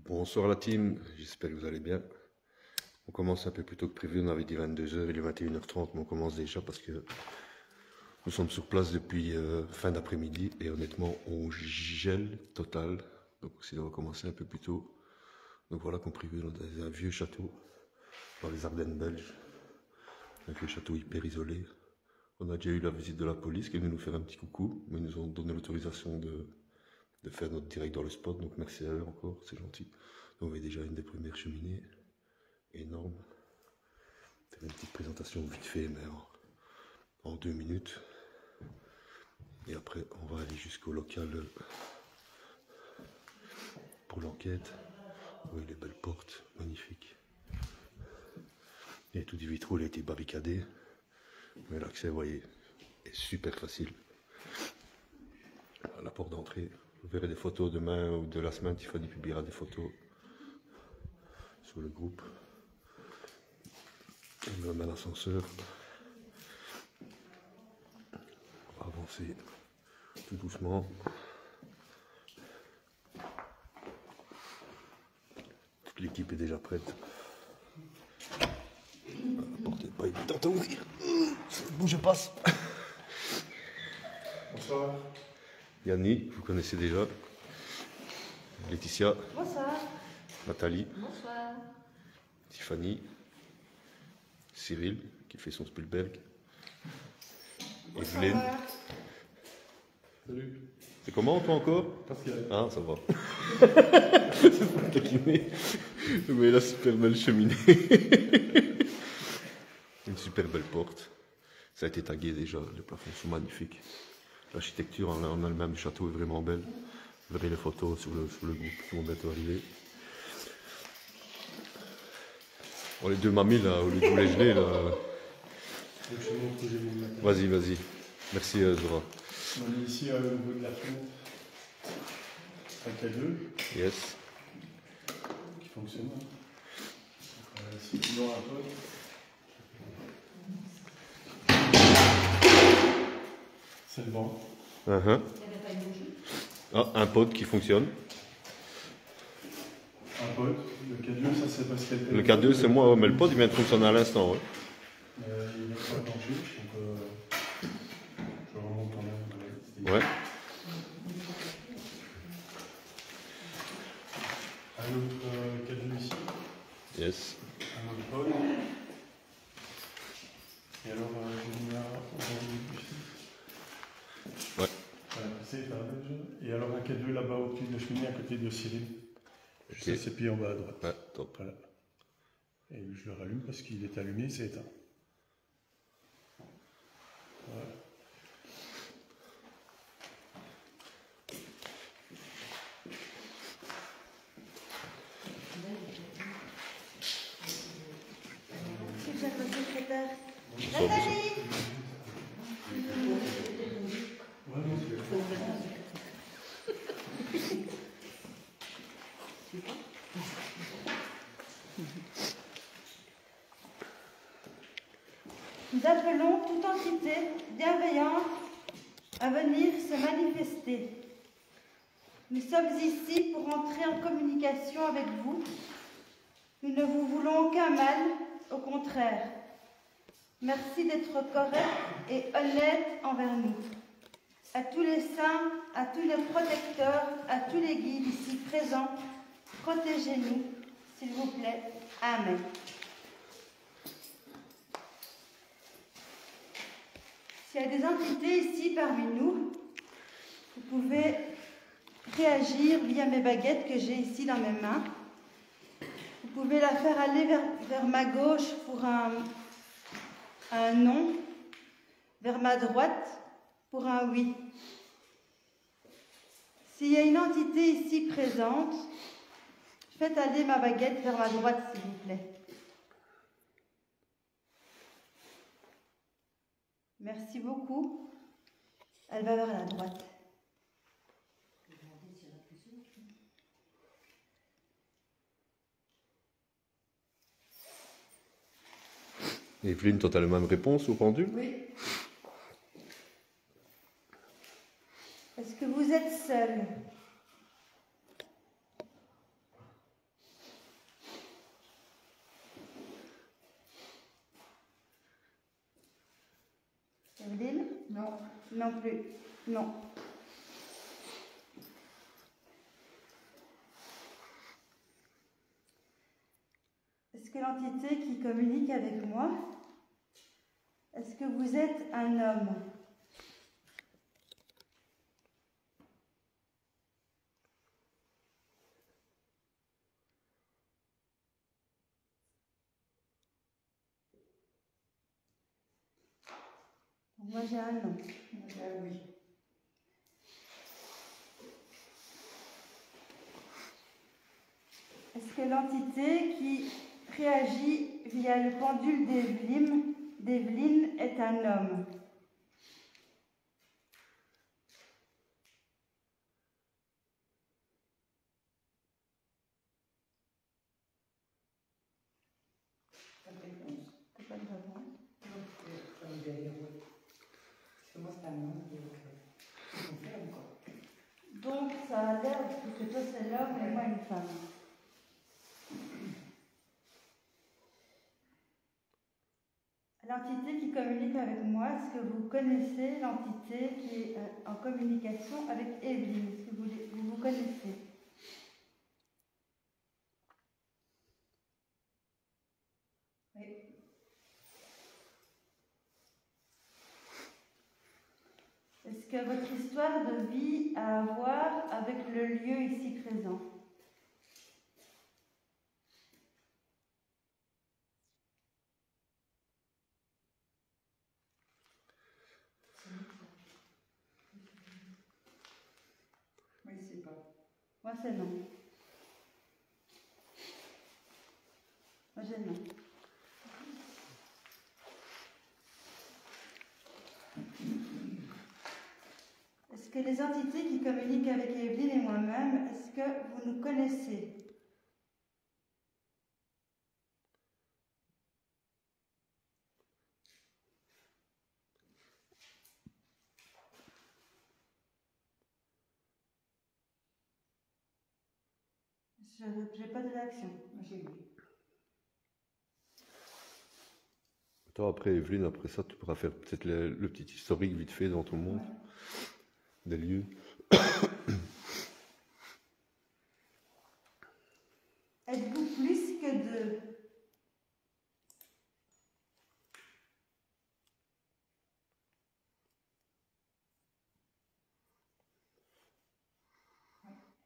Bonsoir la team, j'espère que vous allez bien. On commence un peu plus tôt que prévu, on avait dit 22h, il est 21h30, mais on commence déjà parce que nous sommes sur place depuis fin d'après-midi et honnêtement on gèle total. Donc on va commencer un peu plus tôt. Donc voilà qu'on prévu dans un vieux château dans les Ardennes belges. Un vieux château hyper isolé. On a déjà eu la visite de la police qui est venue nous faire un petit coucou, mais ils nous ont donné l'autorisation de faire notre direct dans le spot, donc merci à eux encore, c'est gentil. Donc on avait déjà une des premières cheminées, énorme. Faire une petite présentation vite fait, mais en 2 minutes. Et après on va aller jusqu'au local pour l'enquête. Oui, les belles portes, magnifiques. Et tout du vitraux, il a été barricadé, mais l'accès, vous voyez, est super facile. À la porte d'entrée, vous verrez des photos demain ou de la semaine, Tiffany publiera des photos sur le groupe. On met l'ascenseur. On va avancer tout doucement. Toute l'équipe est déjà prête. La porte n'est pas évidente à ouvrir. Bouge, passe. Bonsoir. Yannick, vous connaissez déjà. Laetitia. Bonsoir. Nathalie. Bonsoir. Tiffany. Cyril, qui fait son Spielberg. Evelyne. Salut. C'est comment toi encore? Pascal. Ah, ça va. C'est pas taquiner. Mais la super belle cheminée. Une super belle porte. Ça a été tagué déjà, les plafonds sont magnifiques. L'architecture en elle-même du château est vraiment belle. Vous verrez les photos sur le groupe qui vont bientôt arriver. Bon, les deux mamies là, au lieu de vous les geler là. Donc je montre que j'ai mis le matin. Vas-y, vas-y. Merci Zora. On est ici au niveau de la fenêtre. Un K2 Yes. qui fonctionne. Si tu vois un peu. C'est le vent. Ah, un pod qui fonctionne. Un pod. Le K2, ça c'est parce qu'elle. Le K2 c'est moi, mais le pod il vient de fonctionner à l'instant. Ouais. Il n'est pas enclenché. Donc je remonte quand même. Ouais. Un autre K2 ici. Yes. Un autre pod. Et alors j'ai mis un ici. Ouais. Voilà, c'est là déjà. Et alors un K2 là-bas au-dessus de la cheminée à côté de Cyril. Juste à ses pieds en bas à droite. Ouais, top. Voilà. Et je le rallume parce qu'il est allumé, c'est éteint. Voilà. C'est chef le secrétaire. Bonsoir, bonsoir. Nathalie. Nous appelons toute entité bienveillante à venir se manifester. Nous sommes ici pour entrer en communication avec vous. Nous ne vous voulons aucun mal, au contraire. Merci d'être correct et honnête envers nous. À tous les saints, à tous les protecteurs, à tous les guides ici présents, protégez-nous, s'il vous plaît. Amen. S'il y a des entités ici parmi nous, vous pouvez réagir via mes baguettes que j'ai ici dans mes mains. Vous pouvez la faire aller vers ma gauche pour un non, vers ma droite pour un oui. S'il y a une entité ici présente, faites aller ma baguette vers ma droite, s'il vous plaît. Merci beaucoup. Elle va vers la droite. Evelyne, toi, t'as la même réponse au pendule? Oui. Est-ce que vous êtes seul? Non plus. Non. Est-ce que l'entité qui communique avec moi, est-ce que vous êtes un homme? Moi j'ai un nom. Oui. Est-ce que l'entité qui réagit via le pendule d'Evelyne est un homme? Pas de réponse. T'as pas de réponse. Ça me dit, oui. Parce que moi, c'est un nom, donc je confirme, quoi. Donc ça a l'air que toi c'est l'homme et moi une femme. L'entité qui communique avec moi, est-ce que vous connaissez l'entité qui est en communication avec Evelyne? Est-ce que vous connaissez? Oui. Est-ce que votre histoire de vie a à voir avec le lieu ici présent? Oui, c'est pas. Moi c'est non. Moi j'ai non. Est-ce que les entités qui communiquent avec Evelyne et moi-même, est-ce que vous nous connaissez? Je n'ai pas de réaction. Moi, j'ai oui. Toi, après, Evelyne, après ça, tu pourras faire peut-être le petit historique vite fait dans ton monde, des lieux. Êtes-vous plus que deux?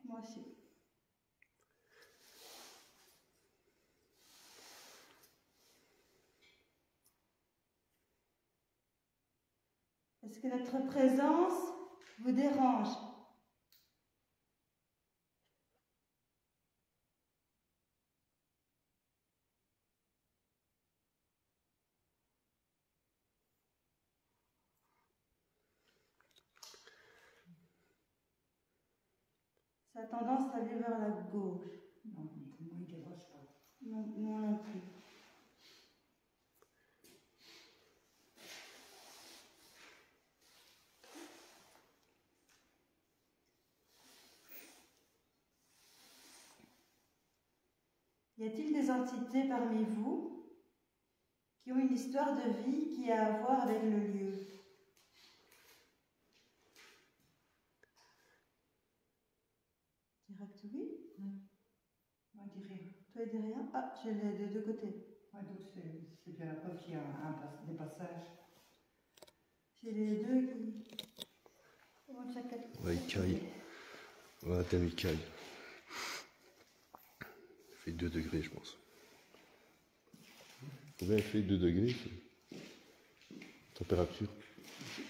Moi aussi. Est-ce que notre présence vous dérange? Ça a tendance à aller vers la gauche. Non, moi, il ne déroge pas. Non, moi non plus. Y a-t-il des entités parmi vous qui ont une histoire de vie qui a à voir avec le lieu? Direct oui. Moi, je dirais. Toi, il dit rien. Ah, j'ai les deux côtés. Moi, donc, c'est bien la preuve qu'il y a des passages. J'ai les deux qui... Comment chacun... Ouais, il caille. Ouais, t'aimes, il caille. Il fait 2 degrés, je pense. Combien il fait 2 degrés? Température?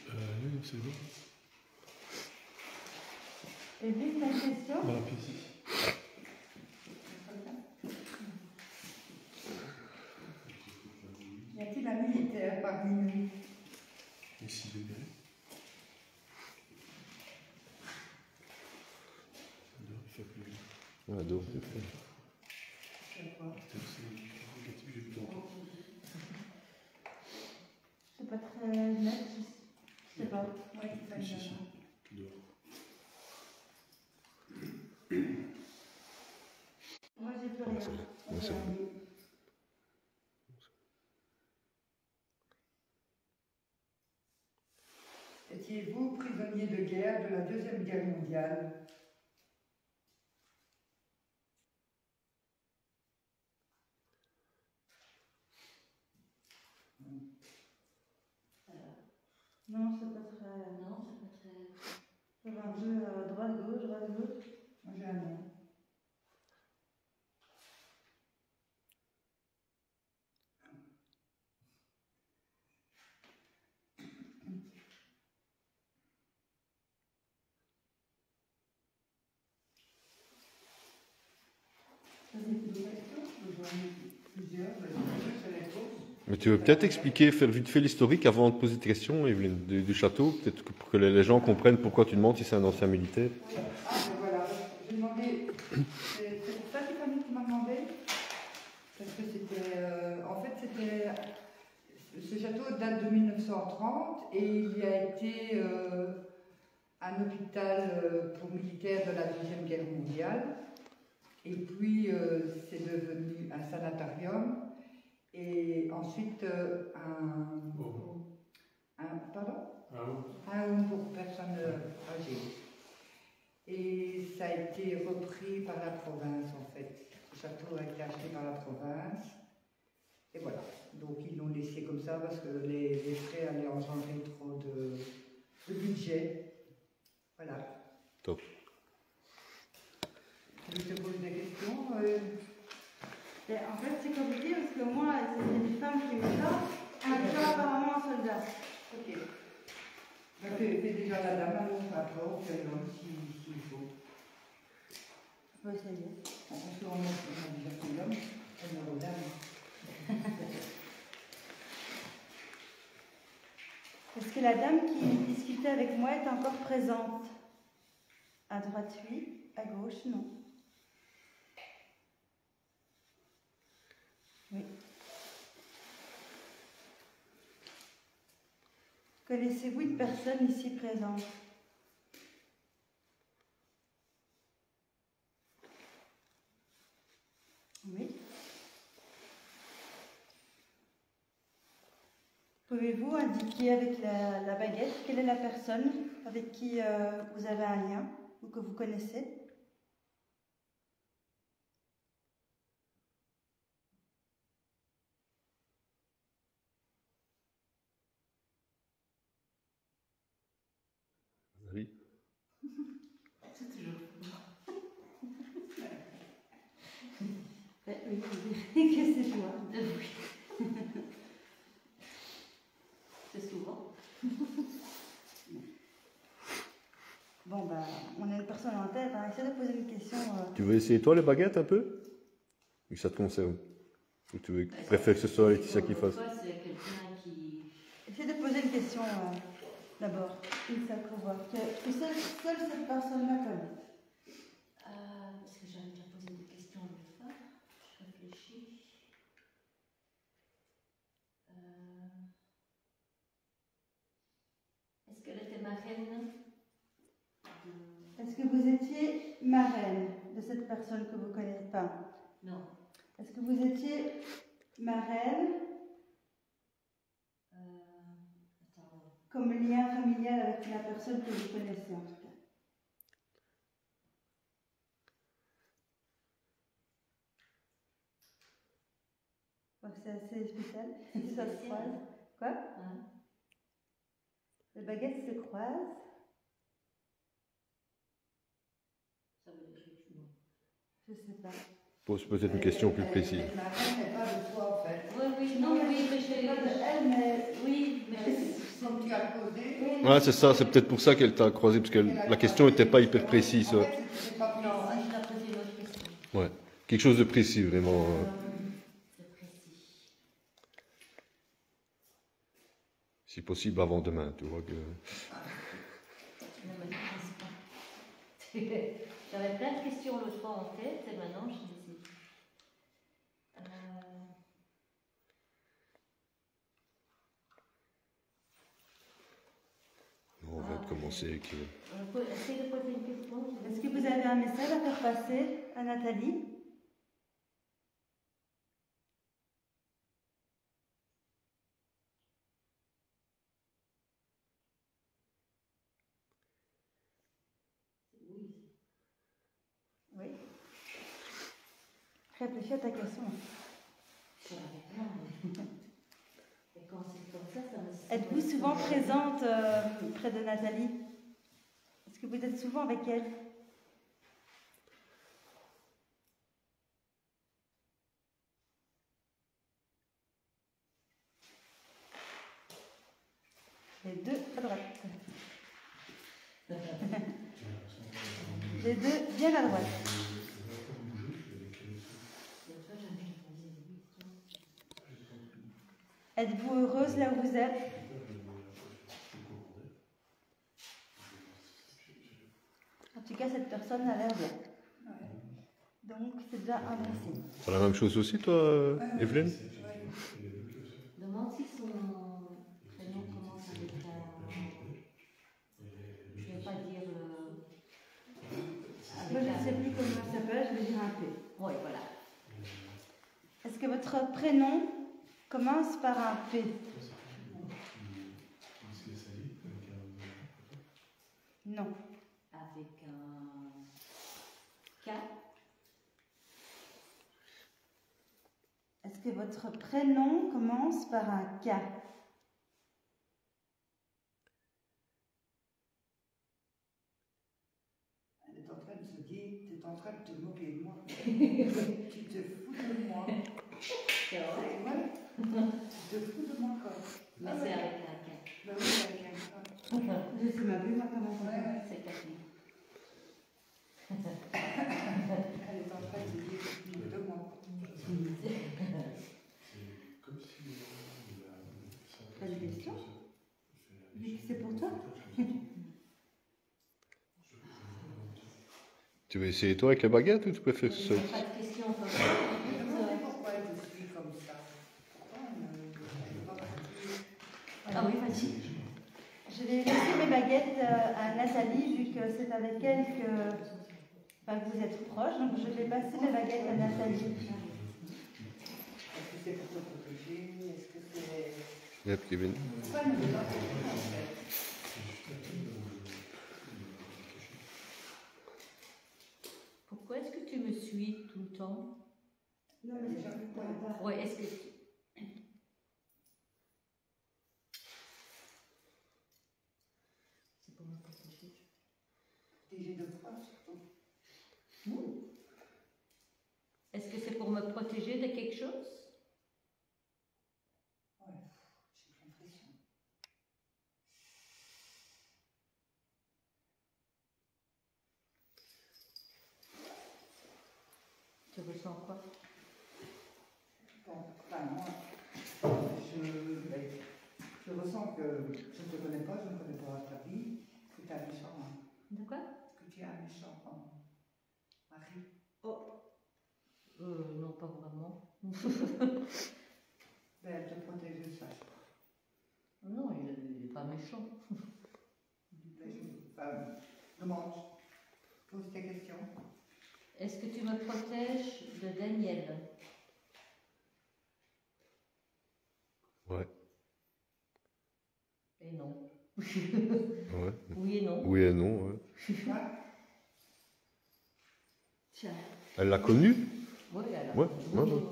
Oui, c'est bon. Et vite la question. Voilà, puis ici. Y a-t-il un militaire parmi nous? Et 6 degrés. Dehors, il fait plus. Ouais, dehors, c'est fait. C'est quoi? Peut-être c'est négatif, j'ai plus longtemps. C'est pas très net. Je sais pas. Oui, il fait Plus bien. ici, dehors. Moi, j'ai plus Ouais, rien. c'est bon. Ouais, c'est bon. étiez-vous prisonnier de guerre de la Deuxième Guerre mondiale? Non, c'est pas très. Non, c'est pas très. C'est un peu droite-gauche, droite-gauche. Moi j'ai un nom. Ça, c'est une question. Plusieurs, c'est les courses. Mais tu veux peut-être expliquer, faire vite fait l'historique avant de poser tes questions, Evelyne, du château, peut-être pour que les gens comprennent pourquoi tu demandes si c'est un ancien militaire. Ah, ben voilà, j'ai demandé. C'est pour ça qu'il fallait que tu m'as demandé. Parce que c'était. En fait, c'était. Ce château date de 1930 et il a été un hôpital pour militaires de la Deuxième Guerre mondiale. Et puis, c'est devenu un sanatorium. Et ensuite, pardon? Un home pour personnes âgées. Et ça a été repris par la province, en fait. Le château a été acheté par la province. Et voilà. Donc, ils l'ont laissé comme ça parce que les frais allaient engendrer trop de budget. Voilà. Top. Tu te poses des questions Et en fait, c'est compliqué parce que moi, c'est des femmes qui me sortent. Un jour, apparemment, un soldat. Ok. Donc, fais déjà la dame, alors après, on fait l'homme s'il faut. On va essayer. Parce qu'on a déjà fait l'homme, on a la dame. Est-ce que la dame qui discutait avec moi est encore présente? À droite, oui. À gauche, non. Oui. Connaissez-vous une personne ici présente? Oui. Pouvez-vous indiquer avec la baguette quelle est la personne avec qui vous avez un lien ou que vous connaissez? Oui. C'est toujours. Oui, que c'est toi. Oui. C'est souvent. Bon, ben, on a une personne en tête. Hein. Essayez de poser une question. Tu veux essayer toi les baguettes un peu? Ou ça te concerne? Ou tu préfères que ce soit Laetitia qui fasse? C'est quelqu'un qui. Essayez de poser une question d'abord. Une seule pour voir. Que seule cette personne-là connaît. Parce que j'avais déjà posé des questions l'autre fois. Je réfléchis. Est-ce qu'elle était marraine? Est-ce que vous étiez marraine de cette personne que vous ne connaissez pas? Non. Est-ce que vous étiez marraine Attends. comme lien familial avec la personne que vous connaissez en tout cas? Bon, c'est assez spécial. Ça se croise. Quoi? Hein? Les baguettes se croisent. Ça veut dire que non. Je sais pas. Pose peut-être une question plus précise. Ma reine n'est pas de toi, en fait. Oui, non, oui, mais je Pas de elle, mais oui, mais Comme tu as posé. Ouais, c'est ça, c'est peut-être pour ça qu'elle t'a croisé, parce que la question n'était pas hyper précise. En Ouais. fait, c'est pas non, précis. je l'ai posé une autre question. Ouais. Quelque chose de précis, vraiment. C'est précis. Si possible avant demain, tu vois que. Non, mais je pense pas. J'avais plein de questions l'autre fois en tête et maintenant je les ai. Non, on va commencer avec. Essayez de poser une question. est-ce que vous avez un message à faire passer à Nathalie? Réfléchis à ta question. Je l'avais plein, mais- Et quand c'est comme ça me... Êtes-vous souvent présente près de Nathalie? Est-ce que vous êtes souvent avec elle? Les deux à droite. Les deux bien à droite. Êtes-vous heureuse là où vous êtes? En tout cas, cette personne a l'air bien. Donc, c'est déjà un bon signe. C'est la même chose aussi, toi, Evelyne? Demande si son prénom commence avec un... Je ne vais pas dire le... Moi, je ne sais plus comment ça s'appelle, je vais dire un P. Oui, voilà. Est-ce que votre prénom commence par un P? Non. Avec un K. Est-ce que votre prénom commence par un K? Elle est en train de se dire, tu es en train de te moquer de moi. Tu te fous de moi. C'est vrai. Ouais. Tu te fous de moi, quoi. Mais c'est avec un K. Bah oui, avec un K. Je sais même plus, moi, comment ça Ouais, s'appelle. ouais. C'est Cathy. Elle est en train de se dire, tu te fous de moi. T'as une question? Vu que c'est pour toi? Tu veux essayer toi avec la baguette ou tu préfères Il ça? n'y a pas de question comme ça. Je me demandais pourquoi elle te suit comme ça. Pourquoi elle ne pas compris. Ah oui, vas-y. Je vais laisser mes baguettes à Nathalie, vu que c'est avec elle que, enfin, que vous êtes proches. Donc, je vais passer mes baguettes à Nathalie. Est-ce que c'est pour te protéger? Est-ce que c'est... Yep, Kevin. Pourquoi elle ne veut pas compris, en fait? Pourquoi est-ce que tu me suis tout le temps? Non, mais j'arrive pas. Ouais, est-ce que... C'est pour me protéger. Protéger de quoi, surtout? Est-ce que c'est pour me protéger de quelque chose? Ouais, j'ai l'impression. Tu ressens quoi? Bon, enfin, moi, je ressens que je ne te connais pas, je ne connais pas ta vie, que tu es un méchant, hein, De quoi? que tu es un méchant mari. Non, pas vraiment. Ben, elle te protège de ça. Non, il n'est pas méchant. Demande, pose tes questions. Est-ce que tu me protèges de Daniel? Ouais. Et non. Ouais. Oui et non. Oui et non, ouais. Ouais. Tiens. Elle l'a connu? Oui, alors. Ouais, ouais, ouais.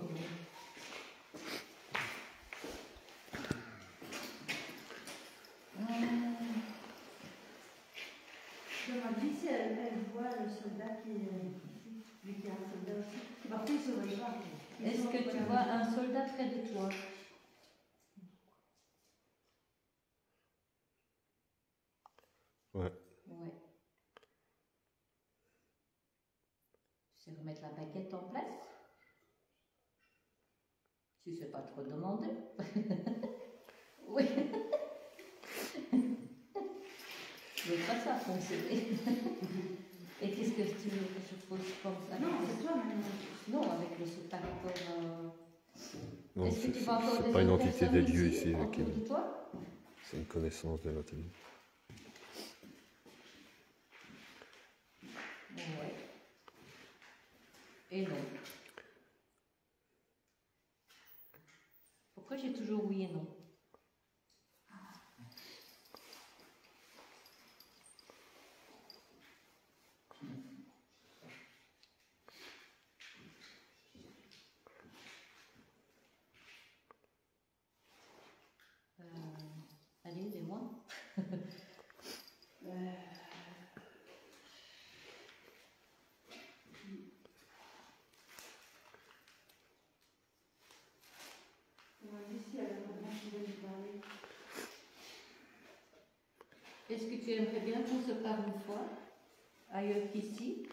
Je me dis si elle voit le soldat qui est vu qu'il y a un soldat aussi. Par contre, il se rejoint. Est-ce que tu vois un soldat près de toi? Ouais. Ouais. Tu sais remettre la baguette en place? Si c'est pas trop demandé. Oui. Je veux pas ça fonctionner. Et qu'est-ce que tu veux que je pose comme ça? Non, c'est toi maintenant. Non, avec le par rapport à... Non, Est-ce que c'est tu vois encore des pas une autres entité des personnes lieux ici, autour Kevin. de toi? C'est une connaissance de Nathalie. Ouais. Et non. Pourquoi j'ai toujours oui et non? Est-ce que tu aimerais bien qu'on se parle une fois, ailleurs qu'ici?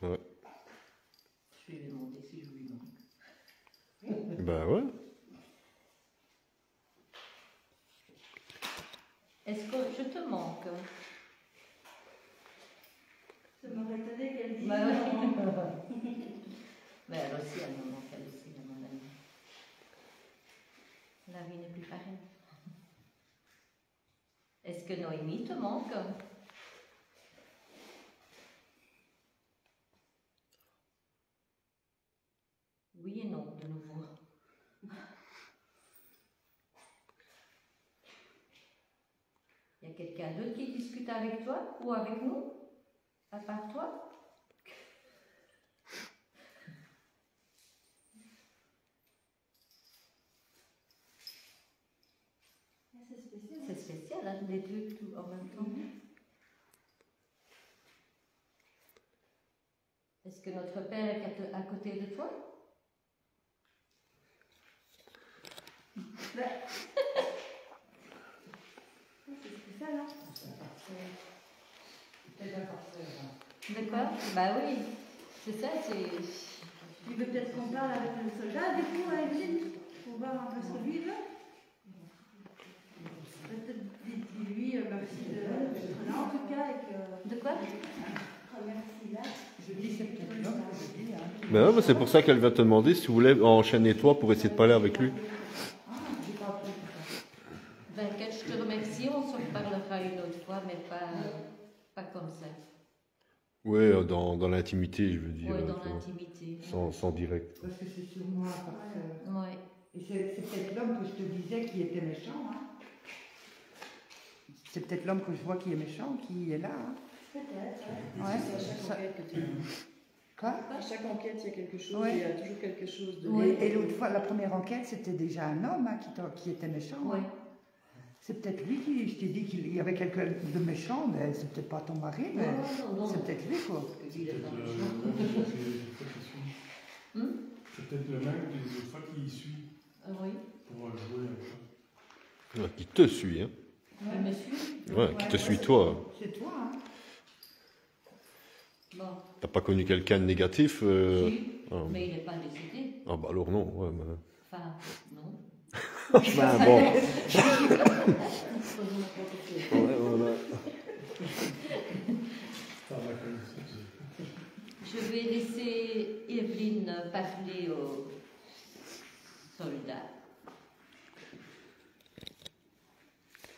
Ouais. Je vais lui demander si je lui manque. Bah ouais. Est-ce que je te manque? Ça m'aurait étonné qu'elle dise Bah non. oui. Mais elle aussi, elle me manque, elle aussi, à mon avis. La vie n'est plus pareille. Est-ce que Noémie te manque? Oui et non, de nouveau. Il y a quelqu'un d'autre qui discute avec toi ou avec nous, à part toi? C'est spécial. C'est spécial, hein, les deux tout en même temps. Est-ce que notre père est à côté de toi? C'est spécial, hein. De quoi? Bah oui, c'est ça, c'est... Il veut peut-être qu'on parle avec le soldat, du coup, avec Gilles, pour voir un peu ce que lui veut. Peut-être dis-lui merci d'être là, en tout cas, et que... De quoi? Merci, là. Je dis c'est peut-être l'homme que je dis. Hein. Ben ouais, bah c'est pour ça qu'elle va te demander si vous voulez enchaîner toi pour essayer de parler avec lui. T'inquiète, je te remercie, on se reparlera une autre fois, mais pas comme ça. Ouais, dans l'intimité, je veux dire. Oui, dans tu vois. l'intimité. Sans direct. Parce que c'est sur moi. Ouais. Et c'est peut-être l'homme que je te disais qui était méchant. Hein. C'est peut-être l'homme que je vois qui est méchant, qui est là. Hein. Peut-être, Ouais. C'est à chaque enquête que tu Quoi? À chaque enquête, il y a quelque chose, Ouais. il y a toujours quelque chose de... Oui, et l'autre fois, la première enquête, c'était déjà un homme hein, qui était méchant. Ouais. Hein. C'est peut-être lui qui, je t'ai dit qu'il y avait quelqu'un de méchant, mais c'est peut-être pas ton mari, mais Non. c'est peut-être lui, quoi. Parce que lui, il est pas C'est méchant. peut-être le même que les autres fois qui y suit Ah oui. pour jouer avec ça. Ouais, qui te suit, hein. Il me suit. Ouais, qui te suit toi. C'est toi, hein. Bon. T'as pas connu quelqu'un de négatif Si, ah. mais il n'est pas décédé. Ah bah alors non, ouais, mais... Enfin, non. Ben bon. Faisons n'importe quoi. Ouais, voilà. Par la connaissance. Je vais laisser Evelyne parler aux soldats.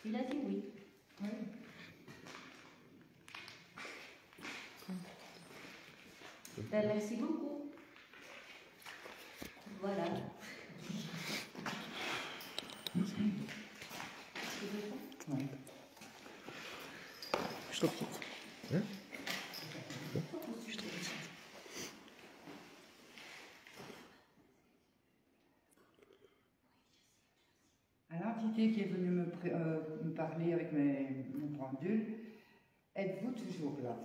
Il a dit oui. Ben, merci beaucoup. Voilà. Ouais. Je reprends. À l'entité qui est venue me parler avec mon pendule, êtes-vous toujours là?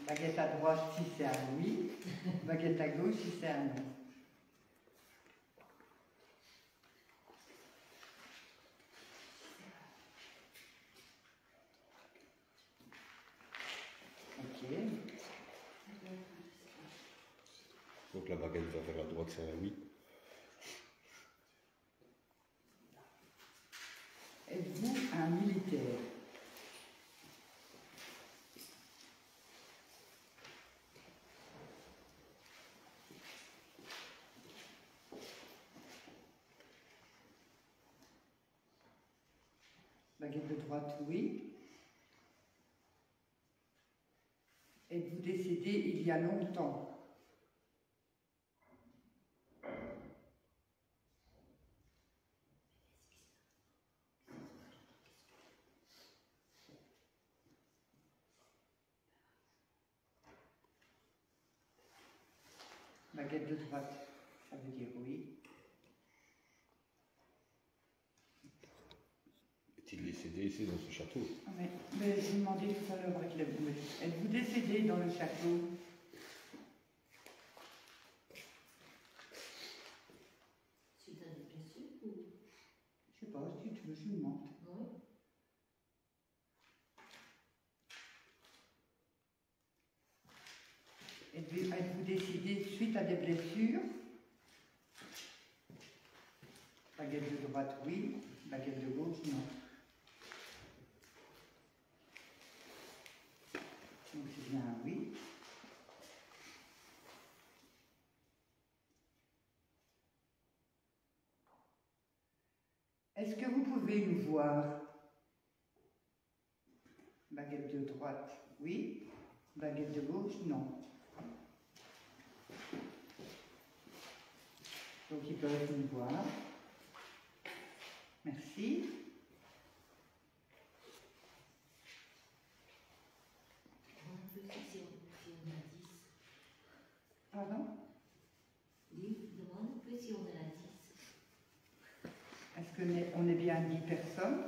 Baguette à droite si c'est un oui, baguette à gauche si c'est un non. Ok. Donc la baguette va vers la droite, c'est un oui. Êtes-vous un militaire? Baguette de droite, oui. Êtes-vous décédé il y a longtemps? Baguette de droite, ça veut dire oui. Est-il décédé ici dans ce château? Ah, mais je vous demandais tout à l'heure avec la boule. Êtes-vous décédé dans le château? Êtes-vous décidé suite à des blessures? Baguette de droite, oui. Baguette de gauche, non. Donc c'est bien un oui. Est-ce que vous pouvez nous voir? Baguette de droite, oui. Baguette de gauche, non. Donc ils peuvent nous voir. Merci. Pardon? Oui, demande un peu si on est à 10. Est-ce qu'on est bien 10 personnes?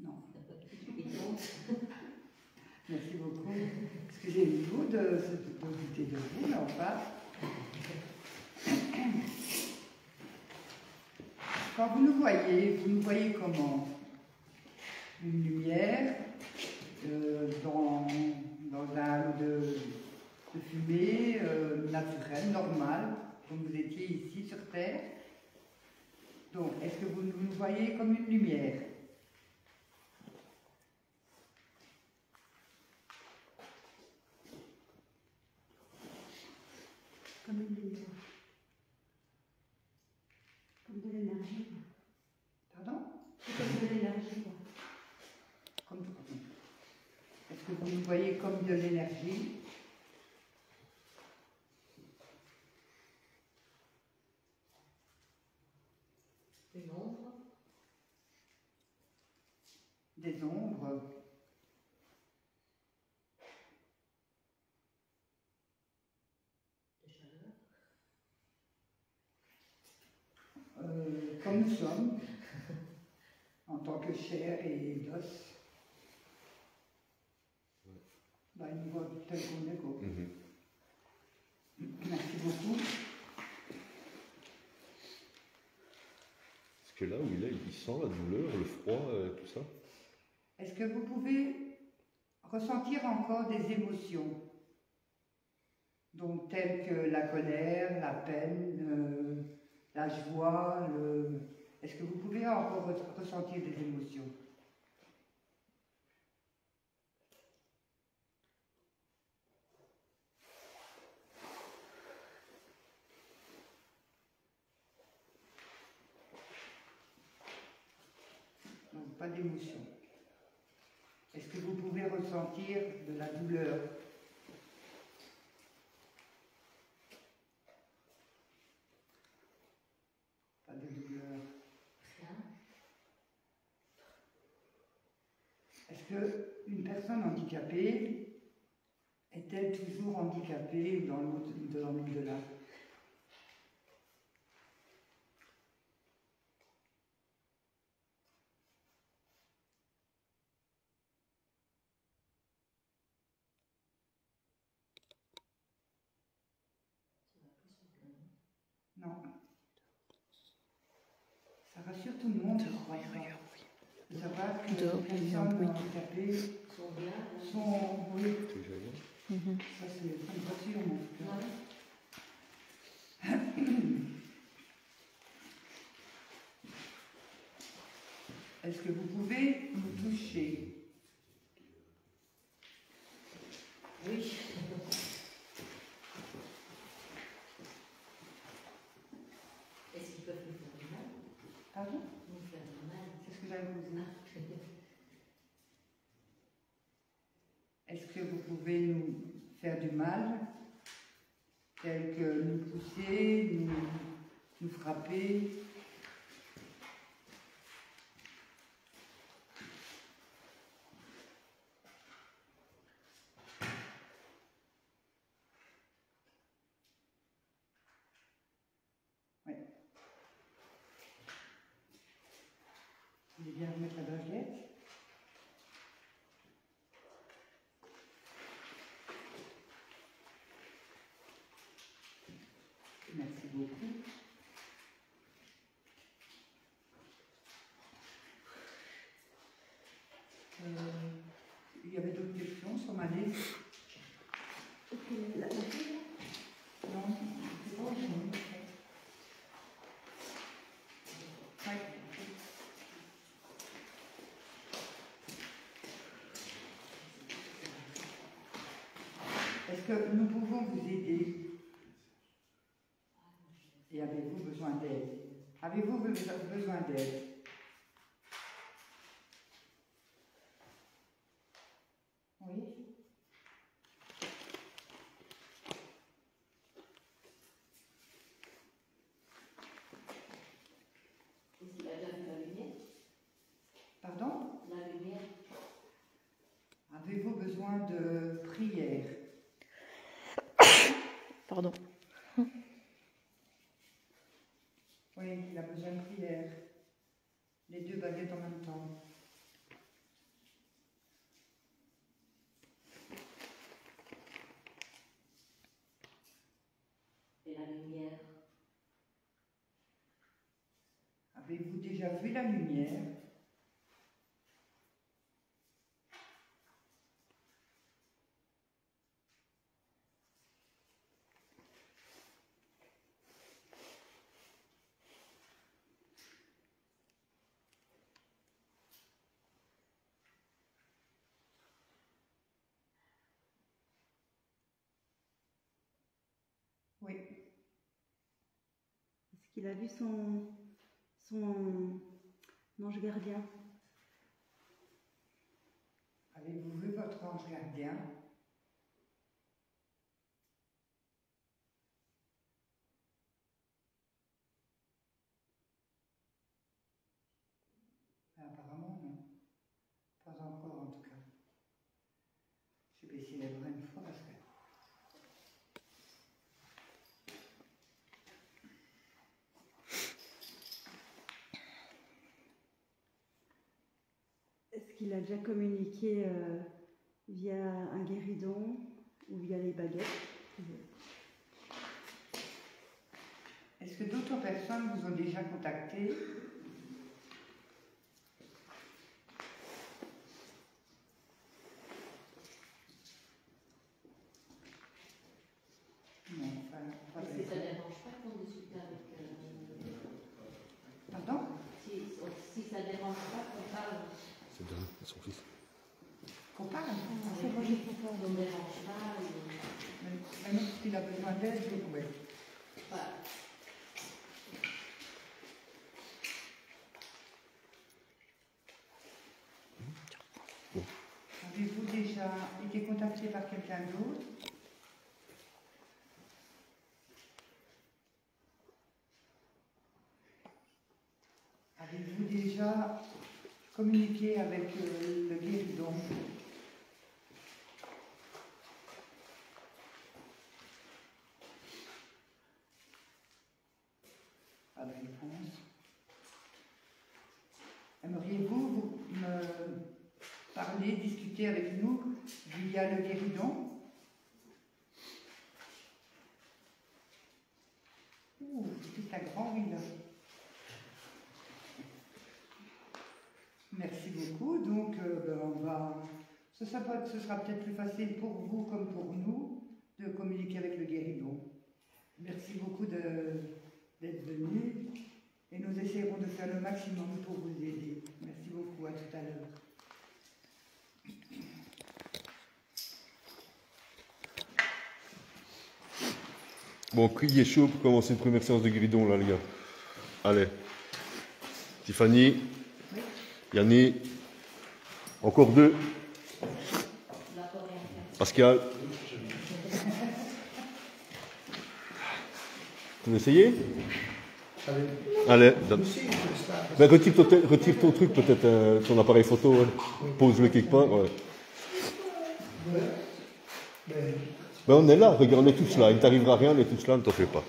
Non. Merci beaucoup. Excusez-vous de douter de vous, mais enfin. Quand vous nous voyez comment? Une lumière dans un halo de fumée naturelle, normale, comme vous étiez ici sur Terre. Donc, est-ce que vous nous voyez comme une lumière? Comme une lumière. Comme de l'énergie. Pardon? C'est comme de l'énergie. Est-ce que vous nous voyez comme de l'énergie? Une ombre. Des ombres? De chaleur. Comme nous sommes, en tant que chair et d'os. Bah, il nous voit tel qu'on est, quoi. Merci beaucoup. Est-ce que là où il est, il sent la douleur, le froid, tout ça? Est-ce que vous pouvez ressentir encore des émotions, donc telles que la colère, la peine, la joie, Est-ce que vous pouvez encore ressentir des émotions? Donc pas d'émotion. Est-ce que vous pouvez ressentir de la douleur? Pas de douleur. Rien. Est-ce qu'une personne handicapée est-elle toujours handicapée dans l'au-delà? Non. Ça rassure tout le monde, je crois. De savoir que les personnes handicapées Sont bien. sont... Oui, C'est joli. ça c'est une rassure, en tout cas. Est-ce que vous pouvez nous toucher? Oui. Est-ce qu'ils peuvent nous faire du mal? Pardon? Nous faire du mal. C'est ce que j'allais vous dire. Est-ce que vous pouvez nous faire du mal, tel que nous pousser, nous frapper? Oui. Il est bien remettre la baguette. Merci beaucoup. Il y avait d'autres questions sur ma liste? Non, c'est bon, j'ai mis. Ouais. Est-ce que nous pouvons vous aider? Et avez-vous besoin d'aide? Avez-vous besoin d'aide? Oui. Il a déjà vu la lumière? Pardon? La lumière. Avez-vous besoin de prière? Pardon. Oui, il a besoin de prière. Les deux baguettes en même temps. Et la lumière. Avez-vous déjà vu la lumière? Oui. Est-ce qu'il a vu son ange gardien? Avez-vous vu votre ange gardien? Apparemment, non. Pas encore, en tout cas. Je vais baisser les bras une fois parce que... Est-ce qu'il a déjà communiqué via un guéridon ou via les baguettes? Est-ce que d'autres personnes vous ont déjà contacté? Non, pas Est-ce que ça ne dérange pas qu'on discute avec... Pardon? Si ça ne dérange pas qu'on parle... C'est bien, son fils. Qu'on parle? C'est moi, j'ai trop peur. Ça ne dérange pas... Maintenant, s'il a besoin d'aide, je pourrais. Enfin, Avez-vous déjà été contacté par quelqu'un d'autre? Avez-vous déjà communiqué avec le guéridon? Pas de réponse. Aimeriez-vous me parler, discuter avec nous via le guéridon? Ouh, c'est un grand oui là. Merci beaucoup. Donc, ce sera peut-être plus facile pour vous comme pour nous de communiquer avec le guéridon. Merci beaucoup d'être venus et nous essaierons de faire le maximum pour vous aider. Merci beaucoup, à tout à l'heure. Bon, qui est chaud pour commencer une première séance de guéridon là, les gars? Allez. Tiffany, Yanni, encore deux. Pascal. Vous essayez? Allez. Ben, retire ton truc, peut-être, ton appareil photo. Ouais. Pose-le quelque part. Ouais. Ben, on est là, regarde, on est tous là. Il ne t'arrivera rien, on est tous là, ne t'en fais pas.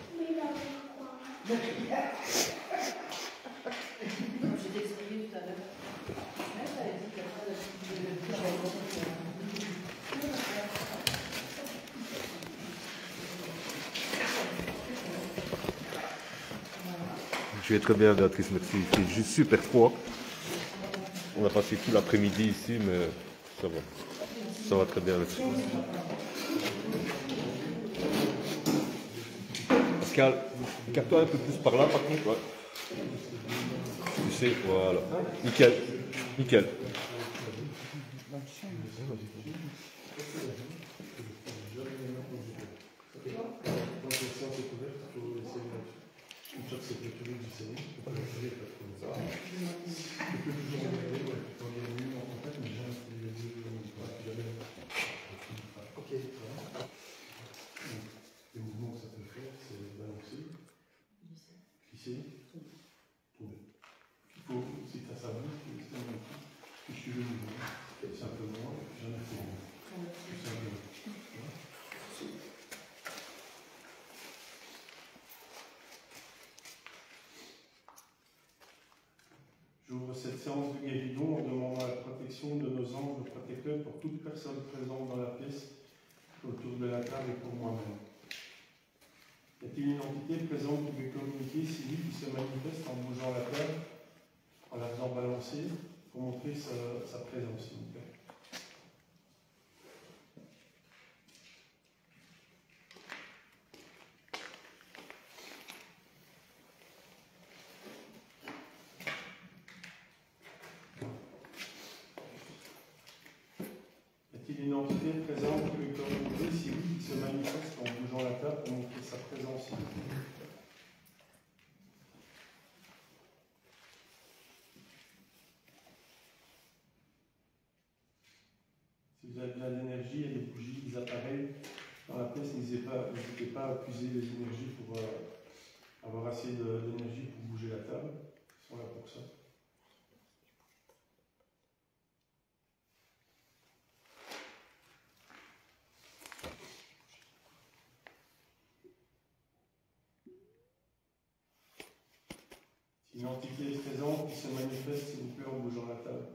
Je vais très bien, Béatrice, merci. Il fait juste super froid. On a passé tout l'après-midi ici, mais ça va. Ça va très bien, merci. Pascal, garde-toi un peu plus par là, par contre. Ouais. Tu sais, voilà. Nickel. Nickel. J'ouvre cette séance de guéridon en demandant la protection de nos anges protecteurs pour toute personne présente dans la pièce, autour de la table et pour moi-même. Y a-t-il une entité présente qui veut communiquer, civile, qui se manifeste en bougeant la table, en la faisant balancer, pour montrer sa présence, s'il vous plaît? Une entité présente qui veut communiquer, si oui, qui se manifeste en bougeant la table pour montrer sa présence. Si vous avez de l'énergie et des bougies, des appareils dans la pièce, n'hésitez pas à puiser les énergies pour avoir assez d'énergie pour bouger la table. Ils sont là pour ça. Une entité est présente qui se manifeste, s'il vous plaît, en bougeant la table.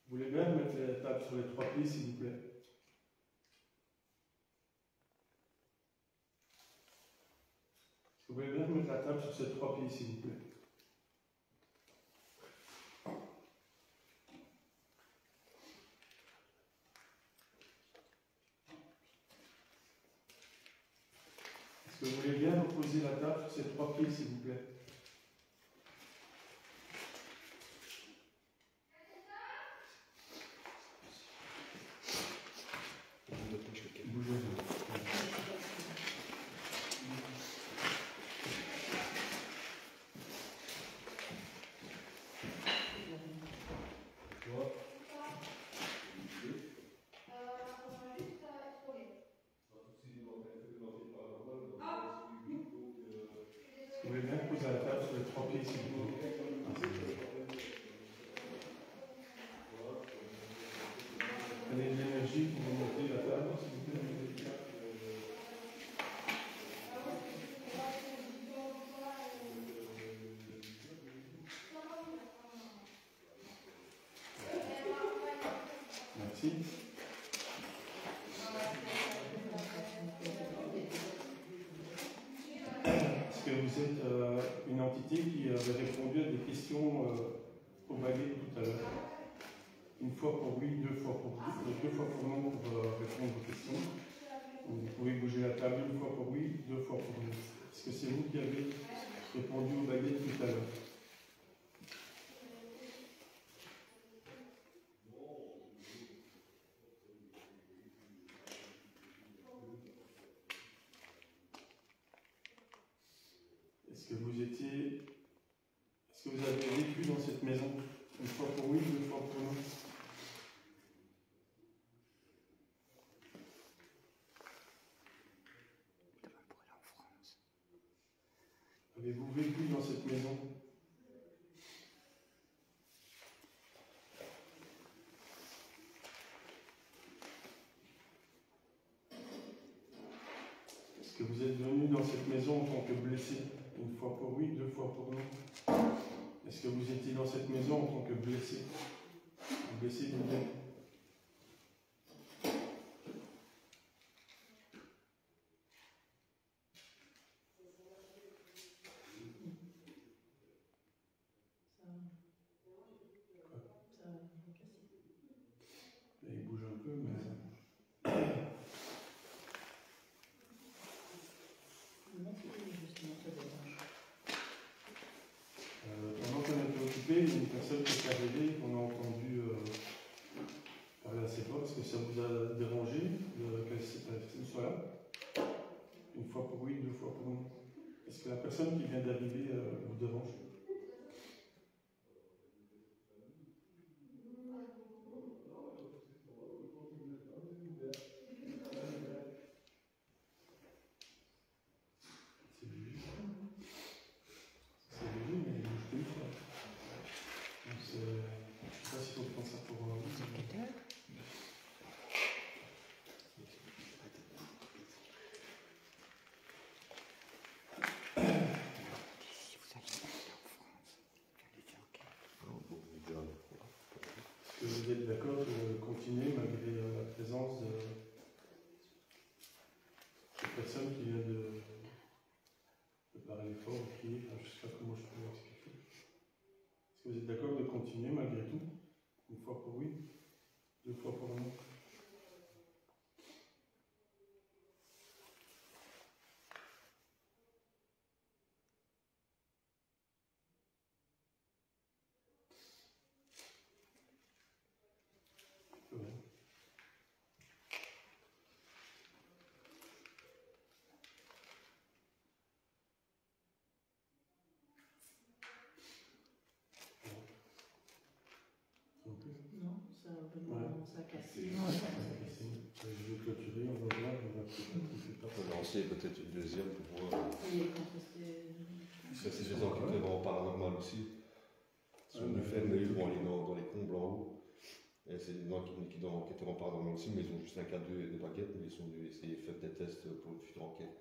Vous voulez bien mettre la table sur les 3 pieds, s'il vous plaît? Vous voulez bien mettre la table sur ces 3 pieds, s'il vous plaît? Est-ce que vous voulez bien reposer la table sur ces 3 pieds, s'il vous plaît? prenez de l'énergie pour remonter la table, s'il vous plaît. Merci. Est-ce que vous êtes une entité qui avait répondu à des questions au baguette tout à l'heure? Une fois pour oui, deux fois pour non pour répondre aux questions. Donc, vous pouvez bouger la table une fois pour oui, deux fois pour non. Est-ce que c'est vous qui avez répondu au baguette tout à l'heure? Est-ce que vous avez vécu dans cette maison? Une fois pour oui, deux fois pour non? Avez-vous vécu dans cette maison? Est-ce que vous êtes venu dans cette maison en tant que blessé? Une fois pour oui, deux fois pour non? Est-ce que vous étiez dans cette maison en tant que blessé? Blessé vous-même? Il bouge un peu, mais... Pendant qu'on était occupé, il y a une personne qui est arrivée, qu'on a entendu parler assez fort. Est-ce que ça vous a dérangé que cette personne soit là? Une fois pour oui, deux fois pour non. Est-ce que la personne qui vient d'arriver vous dérange? Vous êtes d'accord de continuer malgré la présence de cette personne qui vient de parler fort, qui je ne sais pas comment je peux l'expliquer. Est-ce que vous êtes d'accord de continuer malgré tout? Une fois pour oui, deux fois pour non? Non, ça a cassé. Je vais clôturer, on va voir, on va lancer peut-être une deuxième pour voir. Oui, quand Parce que c'est des enquêtes vraiment paranormales aussi. Si on nous fait mais ils vont aller dans les combles en haut. Et c'est des gens qui enquêtent vraiment paranormales aussi, mais ils ont juste un K2 et des baguettes, mais ils sont venus essayer de faire des tests pour une future enquête.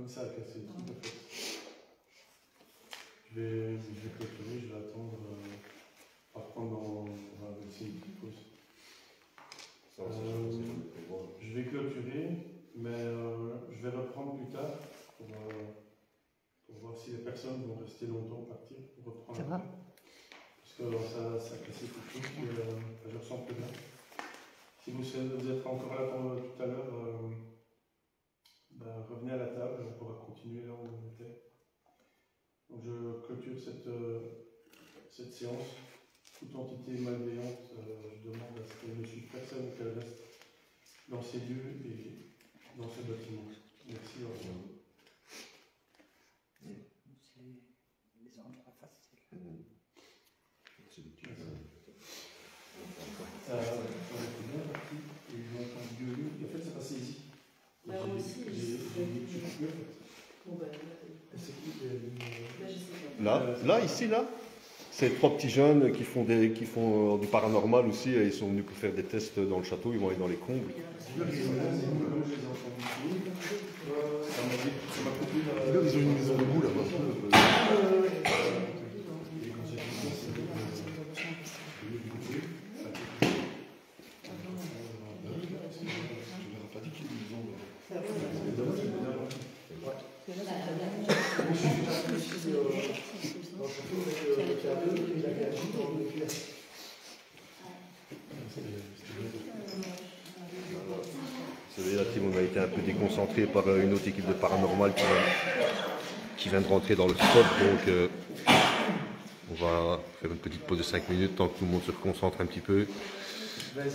Ça a cassé, tout à fait. Je vais clôturer, je vais attendre. Par contre, on va laisser une petite pause. Je vais clôturer, mais je vais reprendre plus tard pour voir si les personnes vont rester longtemps partir pour reprendre. Ça va? Parce que ça a cassé tout de suite, je ressens plus bien. Si vous êtes encore là tout à l'heure, revenez à la table, on pourra continuer là où on était. Donc je clôture cette séance. Toute entité malveillante, je demande à ce qu'elle ne suive personne, qu'elle reste dans ces lieux et dans ce bâtiment. Merci. Au revoir. C'est des endroits faciles. On était bien parti et ils ont entendu gueuler. En fait, c'est passé ici. Moi aussi, J'ai coupé en fait. Bon, ben, C'est qui là, je sais pas. Là, ici, là? C'est 3 petits jeunes qui font du paranormal aussi. Et ils sont venus pour faire des tests dans le château. Ils vont aller dans les combles. Ils ont une maison debout là-bas. La team, on a été un peu déconcentré par une autre équipe de paranormal qui vient de rentrer dans le spot. Donc on va faire une petite pause de 5 minutes tant que tout le monde se reconcentre un petit peu.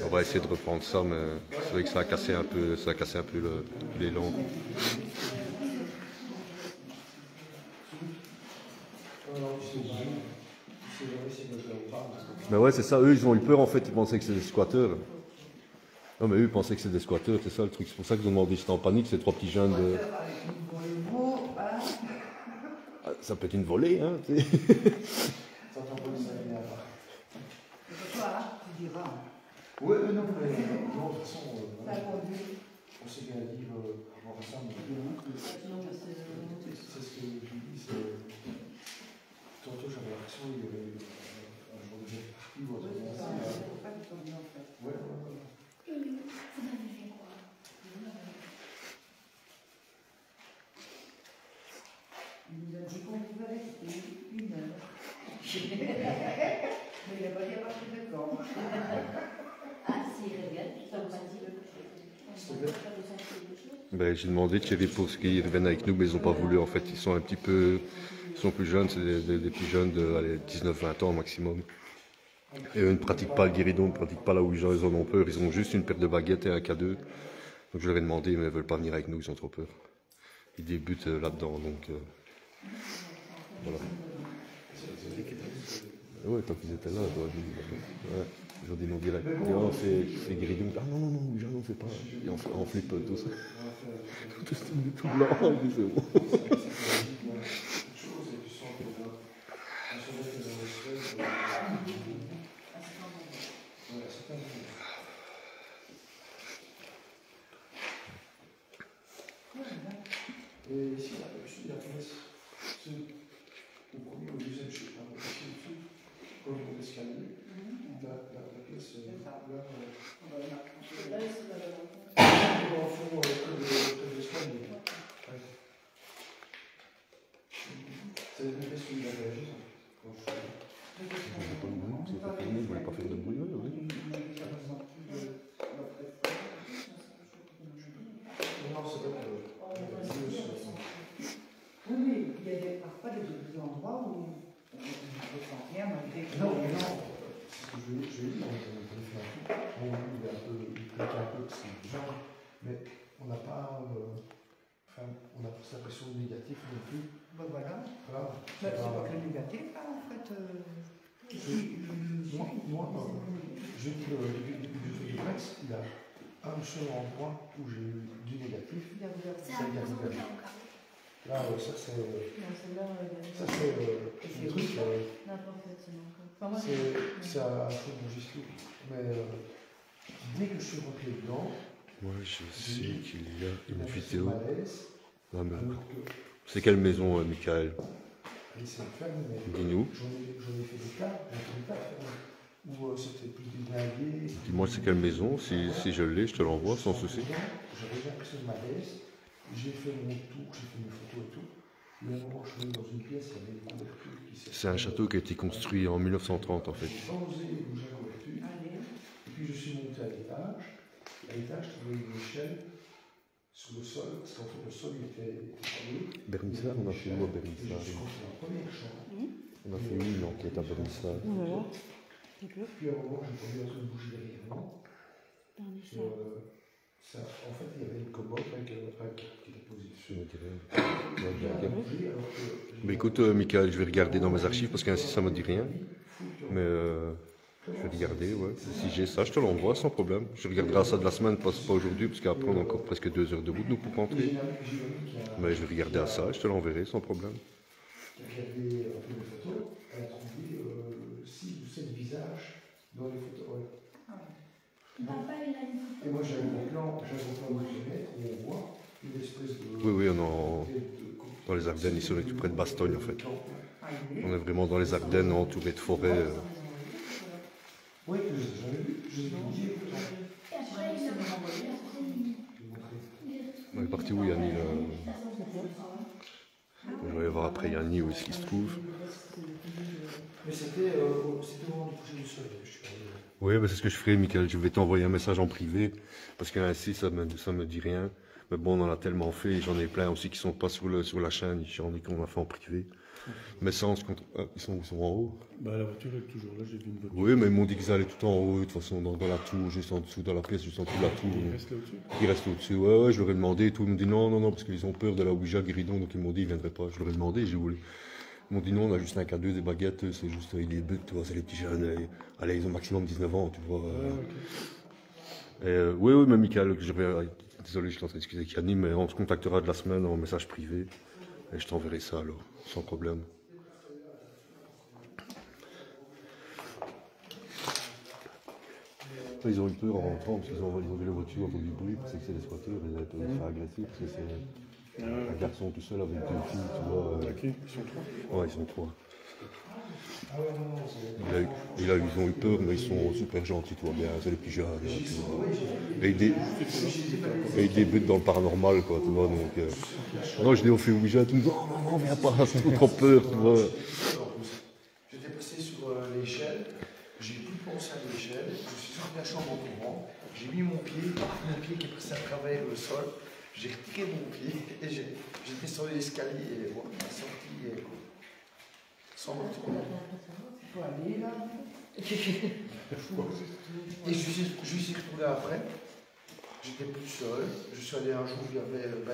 On va essayer de reprendre ça, mais c'est vrai que ça a cassé un peu l'élan. Mais ouais, c'est ça, eux ils ont eu peur en fait, ils pensaient que c'était des squatteurs. Non mais eux ils pensaient que c'était des squatteurs, c'est ça le truc, c'est pour ça qu'ils ont demandé, j'étais en panique, ces 3 petits jeunes de... Ah, ça peut être une volée, hein, tu sais. Ouais, non, mais non, de toute façon, on sait bien dire avant ça, mais c'est ce que je dis, c'est... Tantôt j'avais l'impression qu'il y avait un jour de parti ou autre chose. Ouais. Il nous a dit qu'on pouvait rester 1 heure. Mais il n'a pas dit à partir de quand. Ah, s'il revient, ça vous a dit Ben, j'ai demandé de Thierry pour qu'ils reviennent avec nous, mais ils n'ont pas voulu en fait, ils sont un petit peu... Ils sont plus jeunes, c'est des plus jeunes de 19-20 ans maximum. Et eux ne pratiquent pas le guéridon, ne pratiquent pas là où les gens ils en ont peur, ils ont juste une paire de baguettes et un K2. Donc je leur ai demandé, mais ils ne veulent pas venir avec nous, ils ont trop peur. Ils débutent là-dedans, donc voilà. Ouais, tant qu'ils étaient là, ils ont dit non direct. Non, c'est guéridon. Ah non, non, c'est pas. Et on flippe tous. Tout blanc, c'est bon. Et ici, la pièce, au premier ou au deuxième, je ne sais pas, ici au-dessus, quand on l'escalier, la pièce, là, au fond, de l'escalier. C'est la même pièce où il a réagi. Ils ne voulaient pas faire de bruit, oui. Non, c'est pas que... Oui, il y a parfois des endroits où on ne ressent rien malgré que... Non, mais non, c'est ce que je lui ai dit, on a fait un truc. Bon, lui, il plaque un peu, c'est bizarre, mais on n'a pas... Enfin, on a plus l'impression de négatif non plus. Ben voilà. Voilà. C'est pas que le négatif, hein, en fait. Moi, je dis que depuis que je fais du Rex, il y a un seul endroit où j'ai eu du négatif. C'est la garde. Là, ça c'est le truc. C'est à fond de Gislou. Mais dès que je suis rentré dedans, Moi, je sais qu'il y a une vidéo. C'est quelle maison, Michael? C'est ferme, mais Dis-nous. j'en ai fait des cas, où c'était plus déglingué. Dis-moi, c'est quelle maison? Si je l'ai, je te l'envoie sans souci. J'avais l'impression de malaise. J'ai fait mon tour, j'ai fait mes photos et tout. Le moment où je suis venu dans une pièce, il y avait une couverture qui s'est... C'est un château qui a été construit en 1930 en fait. J'ai pas osé bouger la couverture. Et puis je suis monté à l'étage. À l'étage, je trouvais une échelle sur le sol, parce qu'en fait le sol il était fermé. Bernissard, on a fait où à Et je Bernissard? suis rentré dans la première chambre. On a fait où une enquête à Bernissard? Puis à un moment, j'ai entendu un truc bouger derrière moi. En fait, il y avait une commode avec un qui était posé dessus. Mais écoute, Michael, je vais regarder dans mes archives parce qu'ainsi ça ne me dit rien. Mais je vais regarder, ouais. Si j'ai ça, je te l'envoie sans problème. Je regarderai ça de la semaine, pas aujourd'hui, parce qu'après on a encore presque 2 heures de route nous pour rentrer. Mais je vais regarder à ça, je te l'enverrai sans problème. Qui a regardé un peu les photos, elle a trouvé Dans les photos, ouais. Papa, il a une photo. Et moi j'ai un gros plan de kilomètres où on voit une espèce de... Oui, on est dans les Ardennes, ici on est tout près de Bastogne en fait. On est vraiment dans les Ardennes, entouré de forêts. Oui, que j'avais vu, je l'ai dit. Et après, il a On est parti où Yanni là? Je vais voir après Yanni où est-ce qu'il se trouve. Mais c'était au moment du coucher du soleil que je suis allé. Oui, c'est ce que je ferai, Michael. Je vais t'envoyer un message en privé. Parce qu'ainsi, ça me dit rien. Mais bon, on en a tellement fait. J'en ai plein aussi qui sont pas sur la chaîne. J'en ai qu'on a fait en privé. Mais sans ils sont en haut. Bah, la voiture est toujours là, j'ai vu une voiture. Oui, mais ils m'ont dit qu'ils allaient tout en haut, de toute façon, dans la tour, juste en dessous, dans la pièce, juste en dessous de la tour. Il reste là au-dessus. Ils restent au-dessus. Ouais, je leur ai demandé et tout. Ils m'ont dit non, parce qu'ils ont peur de la Ouija Guéridon, donc ils m'ont dit ils viendraient pas. Je leur ai demandé, j'ai voulu. Ils m'ont dit non, on a juste un cadeau, des baguettes, c'est juste, il est but, tu vois, c'est les petits jeunes. Allez, ils ont maximum 19 ans, tu vois. Oui, mais Michael, désolé, je suis en train d'excuser Yanni, mais on se contactera de la semaine en message privé. Et je t'enverrai ça alors, sans problème. Ils ont eu peur en rentrant parce qu'ils ont vu la voiture, entendu du bruit, parce que c'est des squatteurs, ils avaient peur de se faire agresser parce que c'est un garçon tout seul avec deux filles, tu vois. Ok, ils sont trois. Ouais, ils sont trois. Ils ont eu peur, mais ils sont super gentils, tu vois bien, c'est les petits jeunes. Et ils débutent dans le paranormal, quoi, tu vois. Donc, non, je dis au fait Ouija, tout le monde, non, viens pas, c'est trop peur, tu vois. J'étais passé sur l'échelle, j'ai pu penser à l'échelle, je suis sorti de la chambre en courant, j'ai mis mon pied qui est passé à travers le sol, j'ai retiré mon pied et j'ai descendu l'escalier et on est sorti sans me retourner. Il faut aller là. Et je suis retourné après. J'étais plus seul. Je suis allé un jour,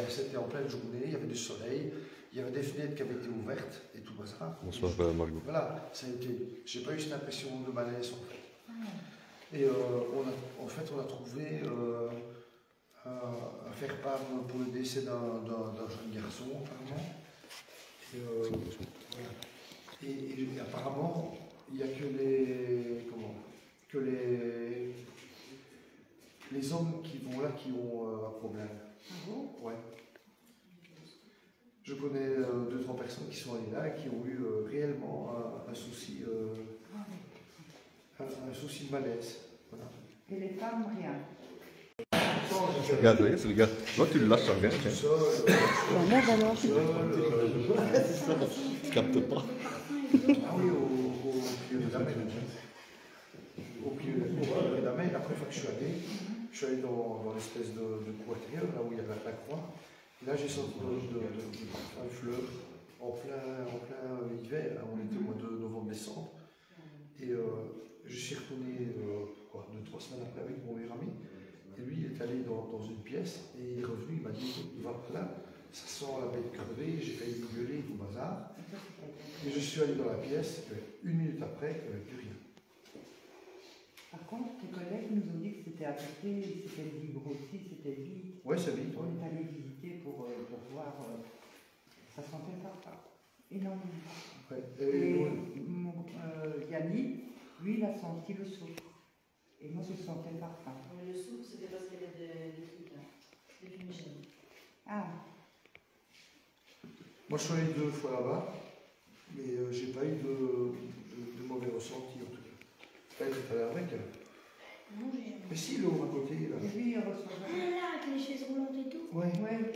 c'était en pleine journée, il y avait du soleil, il y avait des fenêtres qui avaient été ouvertes et tout ça. Bonsoir, Margot. Voilà, ça a été. J'ai pas eu cette impression de malaise en fait. Et on a trouvé un faire-part pour le décès d'un jeune garçon, apparemment. Et apparemment, il n'y a que les hommes qui vont là qui ont un problème. Ah bon? Ouais. Je connais 2-3 personnes qui sont allées là et qui ont eu réellement un souci de malaise. Voilà. Et les femmes, rien. Regarde, c'est le gars. Moi, tu le lâches, ça revient. Merde alors. Tu captes pas. Ah oui, au pied de la mer. Au pied de la mer, la première fois que je suis allé dans l'espèce de cloître, là où il y avait la croix. Et là, j'ai senti un fleur en plein hiver, là, on était au mois de novembre-décembre. Et je suis retourné 2-3 semaines après avec mon meilleur ami. Et lui, il est allé dans une pièce et il est revenu, il m'a dit il va là, ça sent la bête crevée, j'ai failli me gueuler, tout bazar. Et je suis allé dans la pièce, et 1 minute après, il n'y avait plus rien. Par contre, tes collègues nous ont dit que c'était à côté, c'était libre aussi, c'était vide. Ouais, c'est vite, On ouais. est allé visiter pour voir. Ça sentait pas. Énormément. Ouais. Et Yanni, lui, il a senti le souffle. Et moi, je sentais le parfum. Le souffle, c'était parce qu'il y avait des trucs là, des fumigènes. Ah, Moi, je suis allé 2 fois là-bas, mais j'ai pas eu de mauvais ressenti en tout cas. Elle était allée avec. Non, j'ai. Mais si, le haut à côté, là. et lui, il reçoit. Ah là, avec les chaises roulantes et tout. Ouais. Ouais.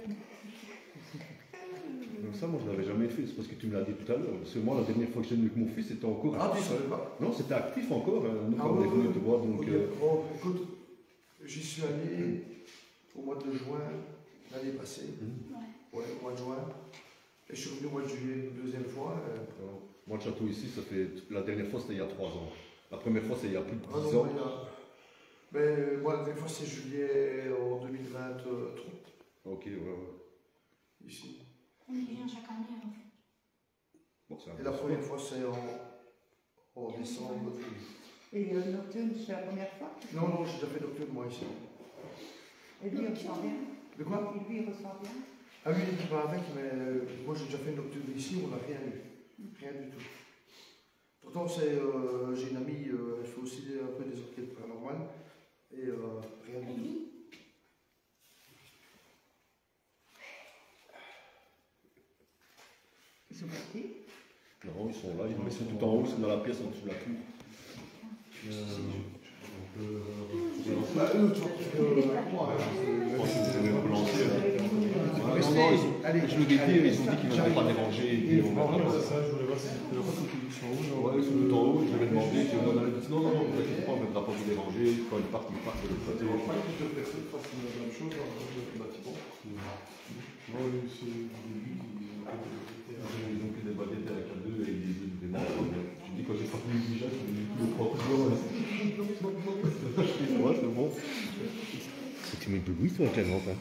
Donc ça, moi, je ne l'avais jamais fait, c'est parce que tu me l'as dit tout à l'heure. Parce que moi, la dernière fois que j'étais venu avec mon fils, c'était encore Ah, tu actif. savais pas? Non, c'était actif encore. Nous, Ah, quand on est ouais, venu ouais. te voir, donc... Ok. Bon, écoute, j'y suis allé au mois de juin l'année passée. Ouais, au mois de juin. Et je suis revenu au mois de juillet une deuxième fois. Moi, le château ici, ça fait... La dernière fois, c'était il y a 3 ans. La première fois, c'est il y a plus de 10 Ah ans. non, mais moi, la dernière fois, c'est juillet en 2023. Ok, ouais. Ici. On y vient chaque année en fait. Bon, c'est un Et la bon première sport. fois, c'est en décembre. Et nocturne, c'est la première fois. Non, j'ai déjà fait nocturne moi ici. Et lui, il ressent bien. De quoi? Et lui, il ressent bien. Ah oui, il n'était pas avec, mais moi j'ai déjà fait une nocturne ici, on n'a rien eu. Rien du tout. Pourtant, j'ai une amie, elle fait aussi un peu ils sont là, ils sont tout en haut, c'est dans la pièce en dessous de la tour. Allez, je le guettais, ils ont dit qu'ils ne veulent pas déranger. C'est ça, je voulais voir si c'était le retour qu'ils sont où. Ouais, ils sont tout en haut, je vais demander, non, ne vous inquiétez pas, on ne viendra pas vous déranger, quand ils partent de l'autre côté. Je ne pense pas que personne fasse la même chose dans le bâtiment. Non, c'est le début ils ont pris des baguettes avec un 2 et des membres. Je dis quand j'ai sorti le déjà, je me dis le propre. Ouais, c'est bon. Tu mets de bruit toi avec la lampe, hein.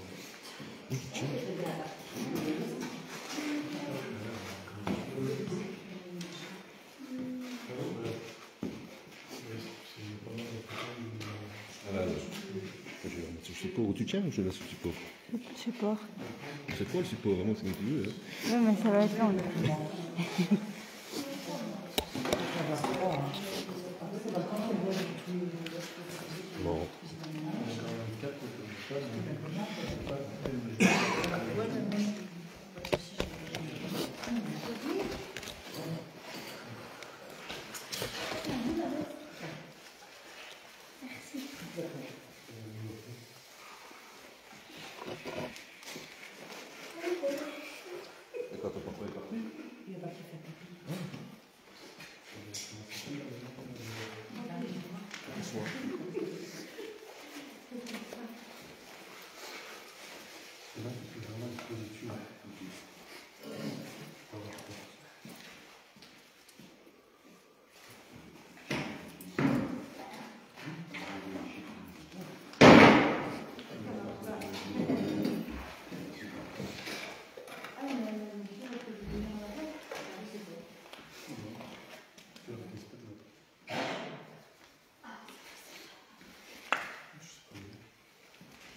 Je vais remettre sur le support. Où tu tiens ou je laisse sur le support? Support. C'est quoi le support? Vraiment, c'est comme tu veux. Hein. Oui, mais ça va être long. Bon. Et quand ton papa est parti? Il est parti faire pipi.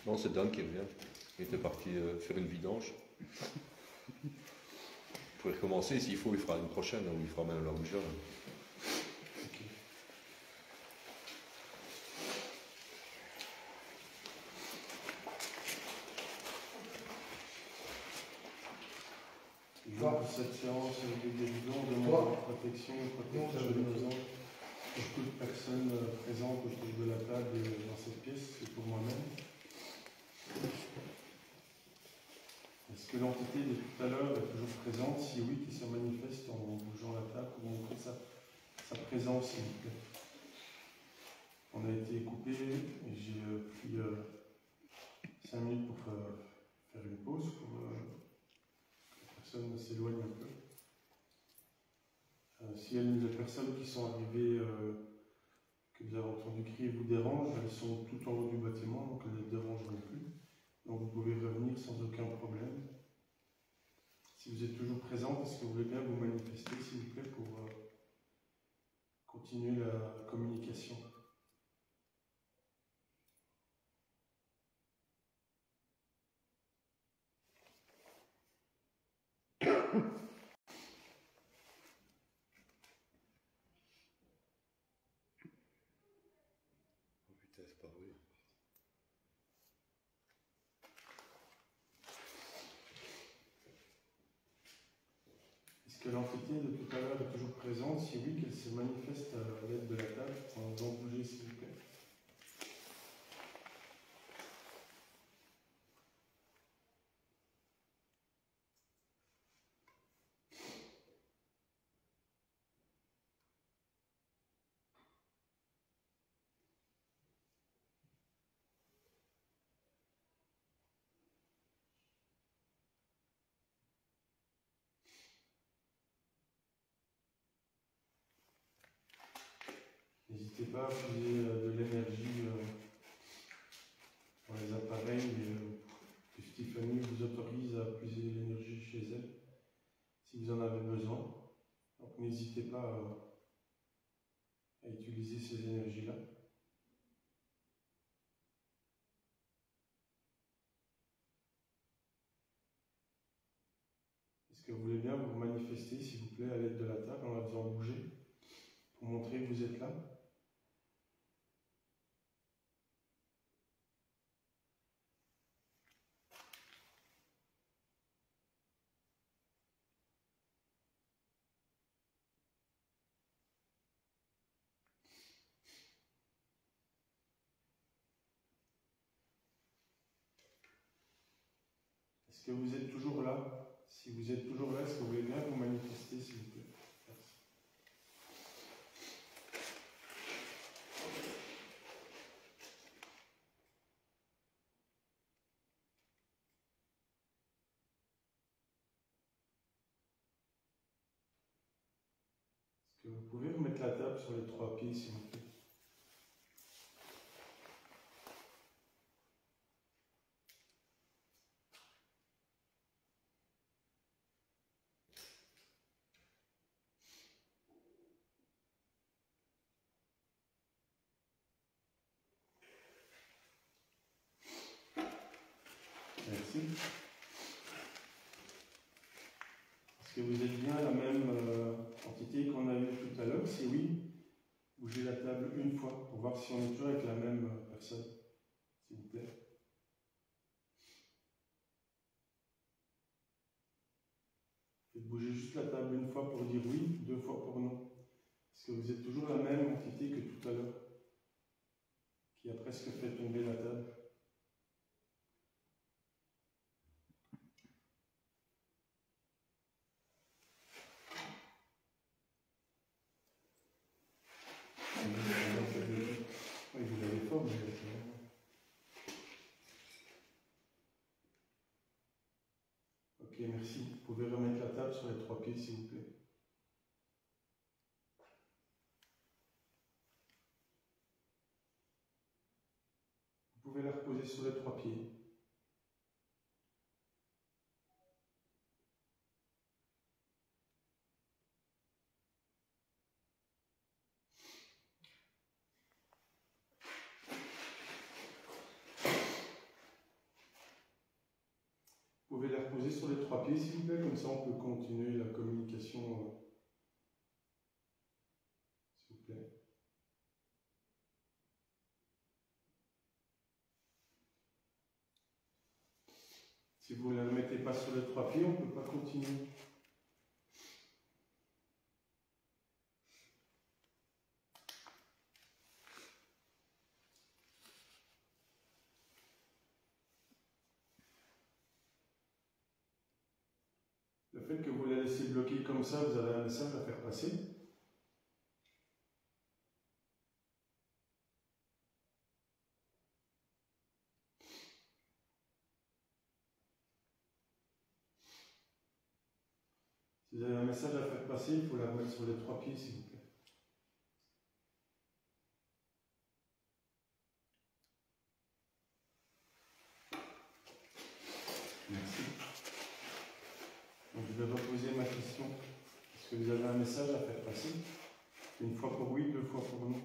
Non, c'est Dan qui revient. Il était parti faire une vidange. Il pourrait recommencer, s'il faut, il fera une prochaine, ou il fera même la Ouija. Lors de cette séance des guérisons, on demande la protection de nos anges pour toute personne présente autour de la table dans cette pièce, et pour moi-même. Est-ce que l'entité de tout à l'heure est toujours présente? Si oui, qu'il se manifeste en bougeant la table pour montrer sa présence, s'il vous plaît. On a été coupé et j'ai pris 5 minutes pour faire une pause pour que la personne s'éloigne un peu. Si les personnes qui sont arrivées, que vous avez entendu crier, vous dérangent, elles sont tout en haut du bâtiment, donc elles ne dérangeront plus. Donc vous pouvez revenir sans aucun problème. Si vous êtes toujours présent, est-ce que vous voulez bien vous manifester, s'il vous plaît, pour continuer la communication? Oh putain, c'est pas vrai. Est-ce que l'entité de tout à l'heure est toujours présente? Si oui, qu'elle se manifeste à l'aide de la table, en faisant bouger, s'il vous plaît. N'hésitez pas à puiser de l'énergie dans les appareils que Stéphanie vous autorise à puiser de l'énergie chez elle, si vous en avez besoin. Donc n'hésitez pas à utiliser ces énergies-là. Est-ce que vous voulez bien vous manifester, s'il vous plaît, à l'aide de la table en la faisant bouger, pour montrer que vous êtes là? Est-ce que vous êtes toujours là? Si vous êtes toujours là, est-ce que vous voulez bien vous manifester, s'il vous plaît? Merci. Est-ce que vous pouvez remettre la table sur les 3 pieds, s'il vous plaît? Merci. Est-ce que vous êtes bien la même entité qu'on a eue tout à l'heure? Si oui, bougez la table une fois pour voir si on est toujours avec la même personne, s'il vous plaît. Faites bouger juste la table une fois pour dire oui, 2 fois pour non. Est-ce que vous êtes toujours la même entité que tout à l'heure, qui a presque fait tomber la table? Oui, vous l'avez fort, mais... Ok, merci. Vous pouvez remettre la table sur les 3 pieds, s'il vous plaît. Vous pouvez la reposer sur les 3 pieds. Vous pouvez la reposer sur les 3 pieds, s'il vous plaît, comme ça on peut continuer la communication, s'il vous plaît. Si vous ne la mettez pas sur les 3 pieds, on ne peut pas continuer. Le fait que vous la laissez bloquer comme ça, vous avez un message à faire passer. Si vous avez un message à faire passer, il faut la remettre sur les 3 pieds, s'il vous plaît. Merci. Donc, je vais reposer ma question. Est-ce que vous avez un message à faire passer? Une fois pour oui, 2 fois pour non.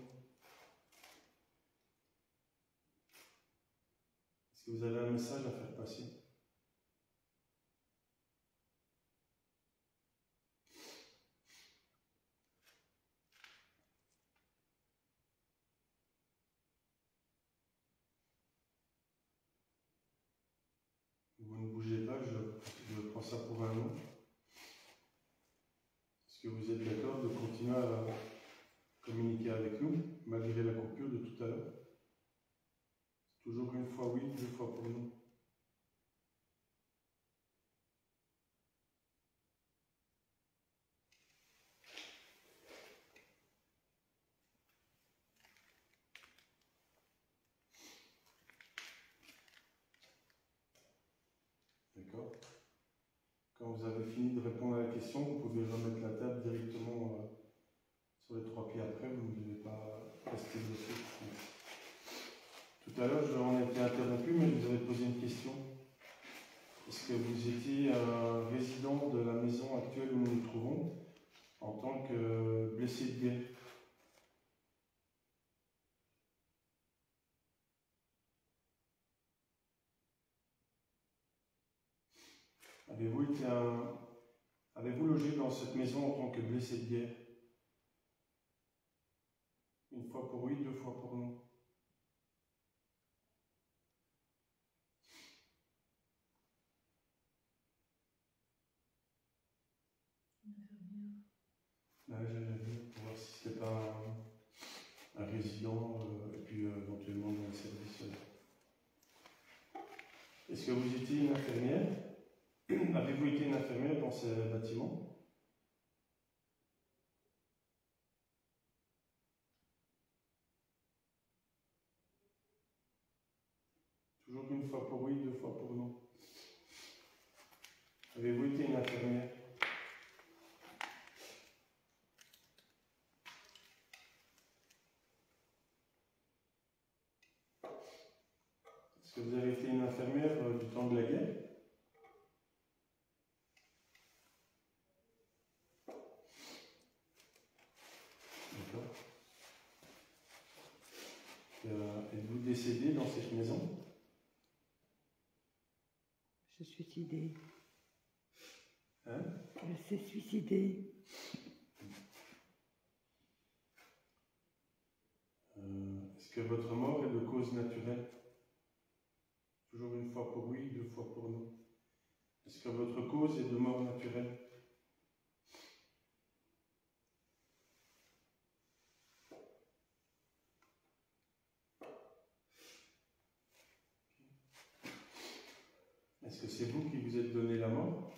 Est-ce que vous avez un message à faire passer? Vous ne bougez pas, je prends ça pour un non. Est-ce que vous êtes d'accord de continuer à communiquer avec nous, malgré la coupure de tout à l'heure? Toujours une fois oui, 2 fois pour non. D'accord. Quand vous avez fini de répondre à la question, vous pouvez remettre la table directement sur les 3 pieds après, vous ne devez pas rester bloqué. Tout à l'heure, j'en ai été interrompu, mais je vous avais posé une question. Est-ce que vous étiez un résident de la maison actuelle où nous nous trouvons en tant que blessé de guerre? Avez-vous logé dans cette maison en tant que blessé de guerre? Une fois pour oui, 2 fois pour non. J'allais dire, pour voir si c'était pas un résident et puis éventuellement dans le service. Est-ce que vous étiez une infirmière? Avez-vous été une infirmière dans ces bâtiments? Toujours une fois pour oui, 2 fois pour non. Avez-vous été une infirmière? Est-ce que vous avez été une infirmière du temps de la guerre? D'accord. Êtes-vous décédé dans cette maison? Je suis suicidée. Hein? Je suis suicidée. Est-ce que votre mort est de cause naturelle? Toujours une fois pour oui, 2 fois pour non. Est-ce que votre cause est de mort naturelle? Est-ce que c'est vous qui vous êtes donné la mort?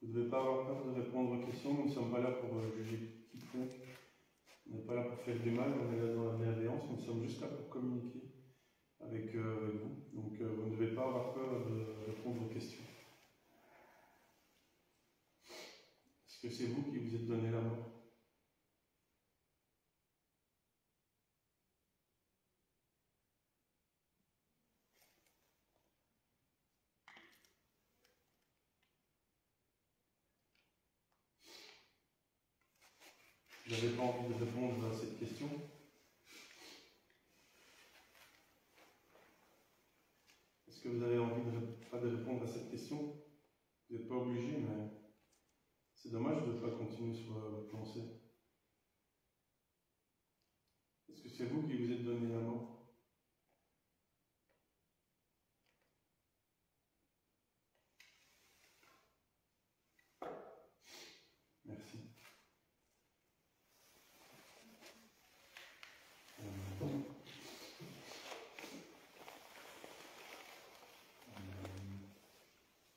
Vous ne devez pas avoir peur de répondre aux questions. Nous ne sommes pas là pour juger quiconque. On n'est pas là pour faire du mal, on est là dans la bienveillance. Nous sommes juste là pour communiquer avec vous. Donc vous ne devez pas avoir peur de répondre aux questions. Est-ce que c'est vous qui vous êtes donné la mort? Vous n'avez pas envie de répondre à cette question? Est-ce que vous avez envie de répondre à cette question? Vous n'êtes pas obligé, mais c'est dommage de ne pas continuer sur votre pensée. Est-ce que c'est vous qui vous êtes donné la mort? Merci.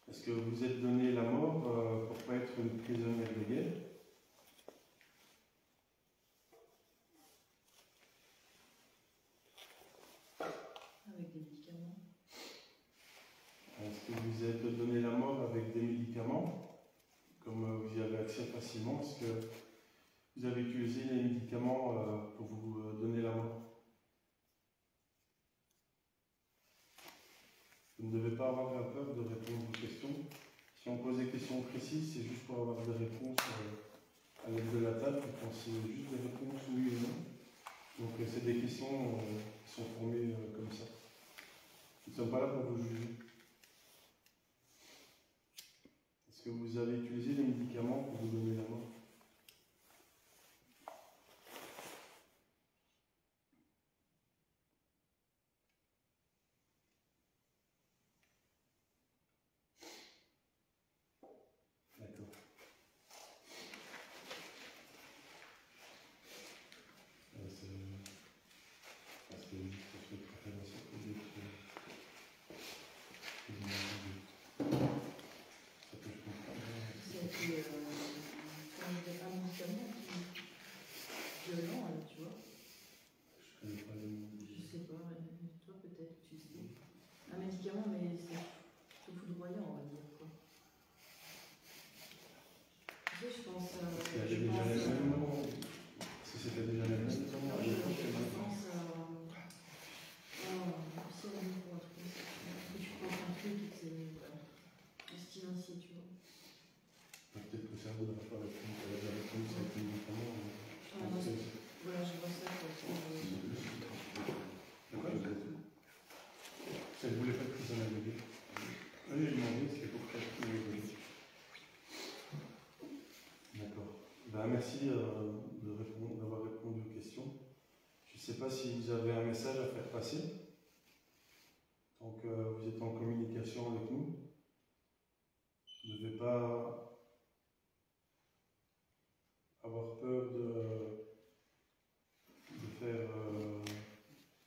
Est-ce que vous êtes donné la mort pour ne pas être une prisonnière de guerre? Avec des médicaments. Est-ce que vous êtes donné la mort avec des médicaments, comme vous y avez accès facilement? Est-ce que vous avez utilisé les médicaments pour vous donner la mort? Vous ne devez pas avoir peur de répondre aux questions. Si on pose des questions précises, c'est juste pour avoir des réponses à l'aide de la table. Quand c'est juste des réponses oui et non. Donc c'est des questions qui sont formées comme ça. Nous ne sommes pas là pour vous juger. Est-ce que vous avez utilisé les médicaments pour vous donner la mort? D'accord. C'est juste pour cette préférence pour dire que ça peut je comprends. C'était un médicament violent, tu vois. Je connais pas le nom. Je sais pas, toi peut-être tu sais. Un médicament, mais c'est foudroyant, on va dire. Quoi. Tu sais, je pense. Est-ce qu'il y avait déjà les mêmes moments? Est-ce que c'était déjà les mêmes moments? Je pense si on est pour un truc comme ça. Que tu prends un truc et que c'est du style ainsi, tu vois. Peut-être que le cerveau n'a pas répondu à la réponse avec les médicaments. Voilà, je vois ça. D'accord. Elle voulait pas être prisonnière de guerre. Allez, j'ai demandé si c'était pour faire prisonnière de guerre. D'accord. Ben, merci d'avoir répondu aux questions. Je ne sais pas si vous avez un message à faire passer. Tant que vous êtes en communication avec nous, vous ne devez pas avoir peur de faire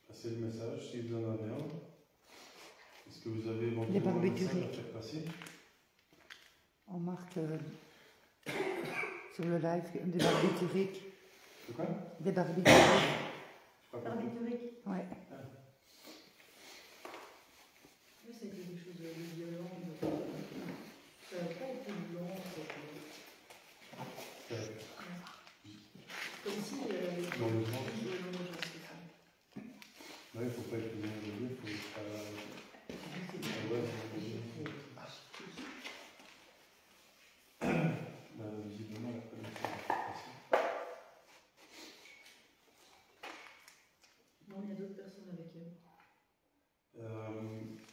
passer le message. message à barbiturique. faire passer. On marque sur le live des barbituriques. C'est quoi? Des barbituriques. J'ai pas compris. Barbiturique. Ouais. Oui, ça a été quelque chose de violent. Ça n'a pas été violent. Comme si elle avait été Dans le sens. Ouais, Ouais, il ne faut pas être bien élevé, il faut être. Visiblement, la connexion est passée. Non, il y a d'autres personnes avec elle.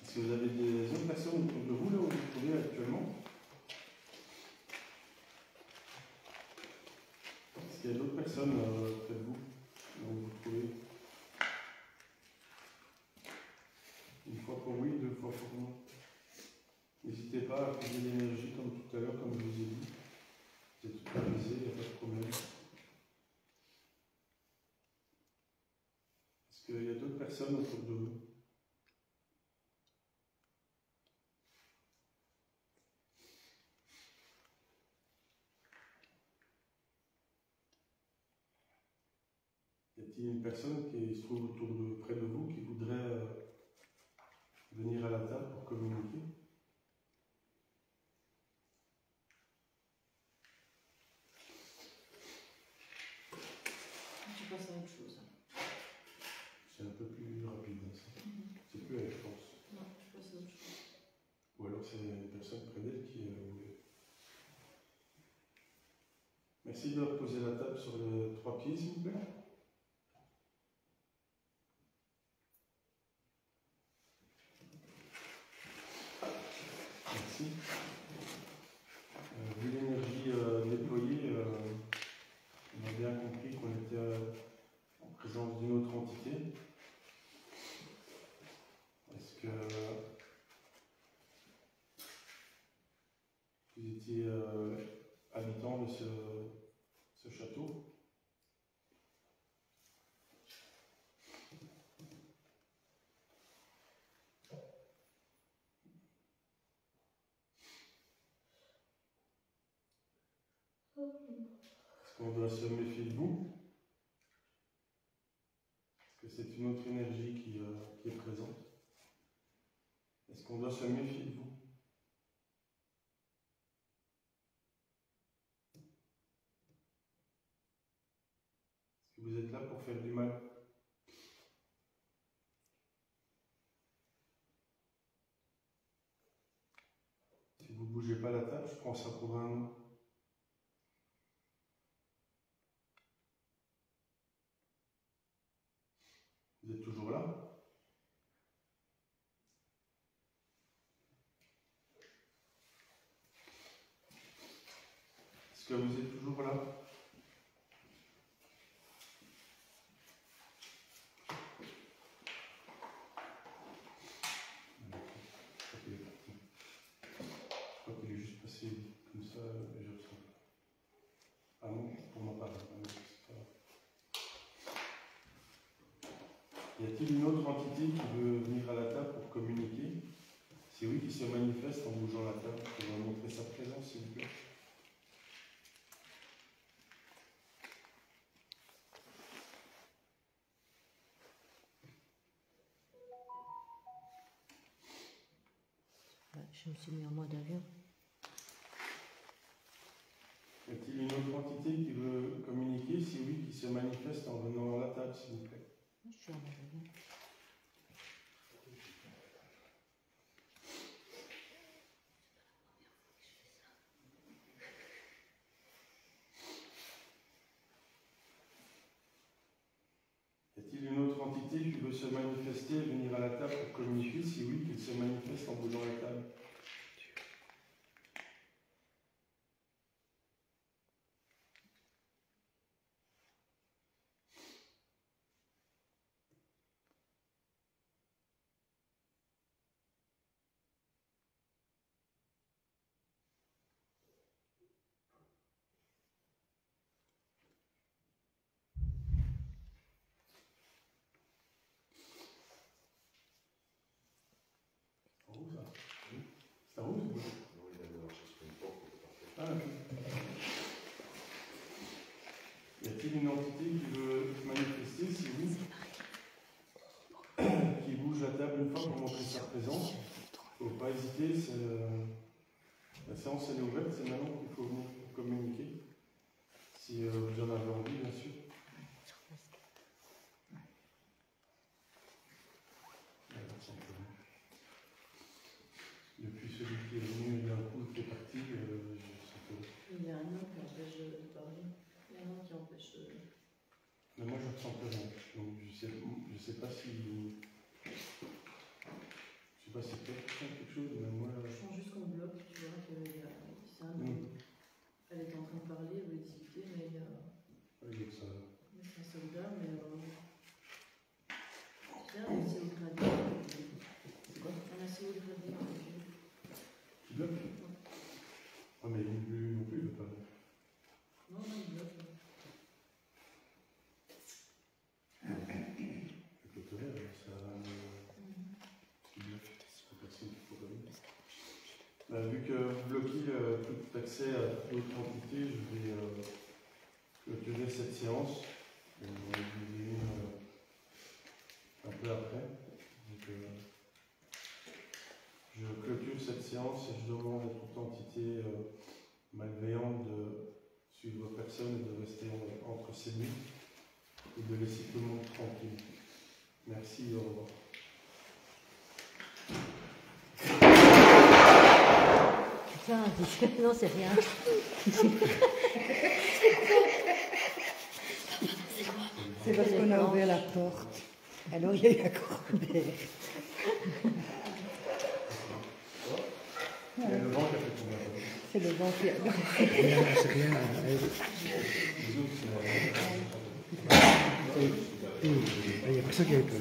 Est-ce que vous avez des autres personnes autour de vous là où vous vous trouvez actuellement? Est-ce qu'il y a d'autres personnes près de vous là où vous vous trouvez? Une fois pour oui, deux fois pour non. N'hésitez pas à poser l'énergie comme tout à l'heure, comme je vous ai dit. Vous êtes autorisé, il n'y a pas de problème. Est-ce qu'il y a d'autres personnes autour de vous? Y a-t-il une personne qui se trouve près de vous qui voudrait venir à la table pour communiquer? Tu passes à autre chose. C'est un peu plus rapide, hein, ça. C'est plus elle, je pense. Non, tu passes à autre chose. Ou alors c'est une personne près d'elle qui voulait. Merci de poser la table sur les 3 pieds, s'il vous plaît. Merci. Vu l'énergie déployée, on a bien compris qu'on était en présence d'une autre entité. Est-ce que vous étiez habitant de ce château? Est-ce qu'on doit se méfier de vous? Est-ce que c'est une autre énergie qui est présente? Est-ce qu'on doit se méfier de vous? Est-ce que vous êtes là pour faire du mal? Si vous ne bougez pas la table, je prends ça pour un non. Vous êtes toujours là? Est-ce que vous êtes toujours là? Je crois qu'il est parti. Je crois qu'il est juste passé comme ça, et je ressens. Ah non, pour ma part. Ah non, c'est pas... Y a-t-il une autre entité qui veut venir à la table pour communiquer? C'est oui qui se manifeste en bougeant la table. On va montrer sa présence, s'il vous plaît. Je me suis mis en mode avion. Y a-t-il une autre entité qui veut communiquer? Si oui, qui se manifeste en venant à la table, s'il vous plaît. Je suis en mode avion. Y a-t-il une autre entité qui veut se manifester et venir à la table pour communiquer? Si oui, qu'il se manifeste en bougeant la table. Oh, ça. Oui. a-t-il une entité qui veut se manifester? C'est vous qui bouge la table une fois pour montrer sa présence. Il ne faut pas hésiter, la séance elle est ouverte, c'est maintenant qu'il faut venir communiquer. Si vous en avez envie, bien sûr. Depuis celui qui est venu et d'un coup qui est parti, je sais pas. Il y a un nom qui empêche de parler. Il y a un nom qui empêche. Mais moi je ne ressens plus rien. Donc je sais pas si. Je sais pas si toi tu sens quelque chose, mais moi. Je sens juste qu'on bloque, tu vois, que c'est un nom. Elle est en train de parler, elle veut discuter, mais il y a. Oui, ça. C'est un soldat, mais. C'est un assez haut gradé. C'est quoi? Un assez haut gradé. Tu bloques? Ah, mais lui non plus, il ne veut pas. Non, il bloque. Vu que vous bloquez tout accès à d'autres entités, je vais clôturer cette séance. On va revenir un peu après. Donc, je clôture cette séance et je demande à toute entité malveillante de suivre personne et de rester entre ses murs et de laisser tout le monde tranquille. Merci et au revoir. Putain, non, c'est rien. C'est parce qu'on a ouvert la porte. Alors il y a eu un courant d'air. C'est le vent qui a fait tomber. C'est le vent qui a. C'est rien. Il n'y a personne qui avait peur.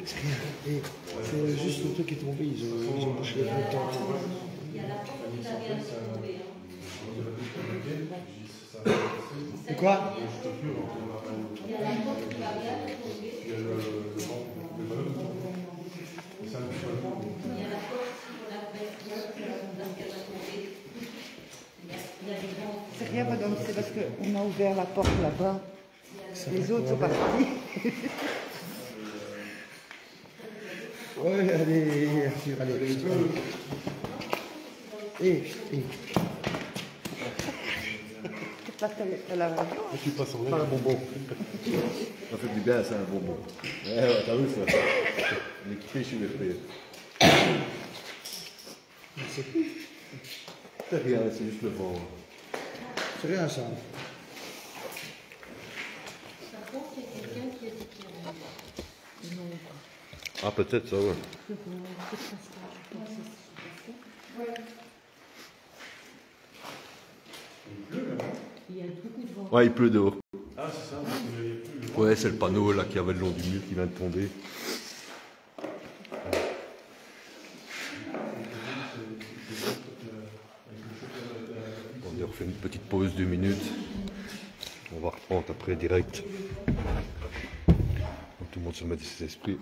C'est rien. C'est juste le truc qui est tombé. Ils ont bouché les temps. Il y a la porte qui va bien se tomber. C'est quoi? Il y a la porte qui va bien se tomber. Il y a la porte qui va tomber. C'est rien, madame, c'est parce qu'on a ouvert la porte là-bas. Les autres sont partis. Ouais, allez, Arthur, allez. C'est la radio. Tu passes en Pas un bonbon. Ça fait du bien, c'est un bonbon. Ouais, t'as vu ça? On est kiffé chez les frères. C'est rien, c'est juste le vent. C'est rien, ça. Par contre, il y a quelqu'un qui a dit qu'il y avait. Non. Ah, peut-être ça, ouais. Il y a beaucoup de vent. Ouais, il pleut dehors. Ah, c'est ça, parce qu'il n'y avait plus. Ouais, c'est le panneau là qui avait le long du mur qui vient de tomber. On va refaire une petite pause 2 minutes. On va reprendre après direct. Tout le monde se met de ses esprits.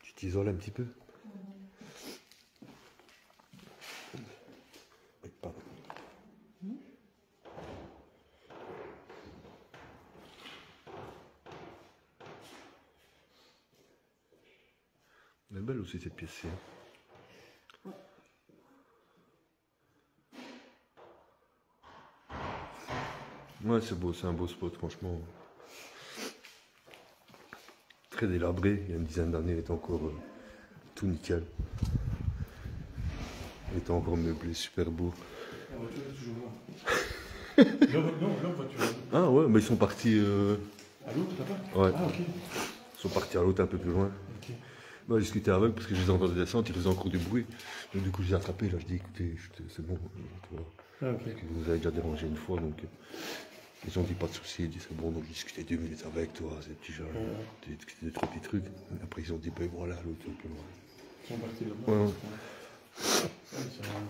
Tu t'isoles un petit peu? Pardon. Elle est belle aussi cette pièce-ci. Ouais, c'est beau, c'est un beau spot, franchement. Très délabré, il y a une dizaine d'années, il était encore tout nickel. Il était encore meublé, super beau. La voiture est toujours là. Non, leur voiture. Ah ouais, mais ils sont partis... À l'autre, là-bas? Ouais. Ah, ok. Ils sont partis à l'autre un peu plus loin. Ok. Bah, j'ai discuté avec parce que je les entendais descendre, ils faisaient encore du bruit. Donc du coup, je les ai attrapés, là, je dis écoutez, c'est bon. Ah, ok. Parce que vous nous avez déjà dérangé une fois, donc... Ils ont dit pas de soucis, ils dit c'est bon, donc j'ai discuté 2 minutes avec toi, ces petits gens, j'ai discuté des petits trucs. Après ils ont dit ben voilà, l'autre un peu loin. Ils sont partis là-bas. Ouais.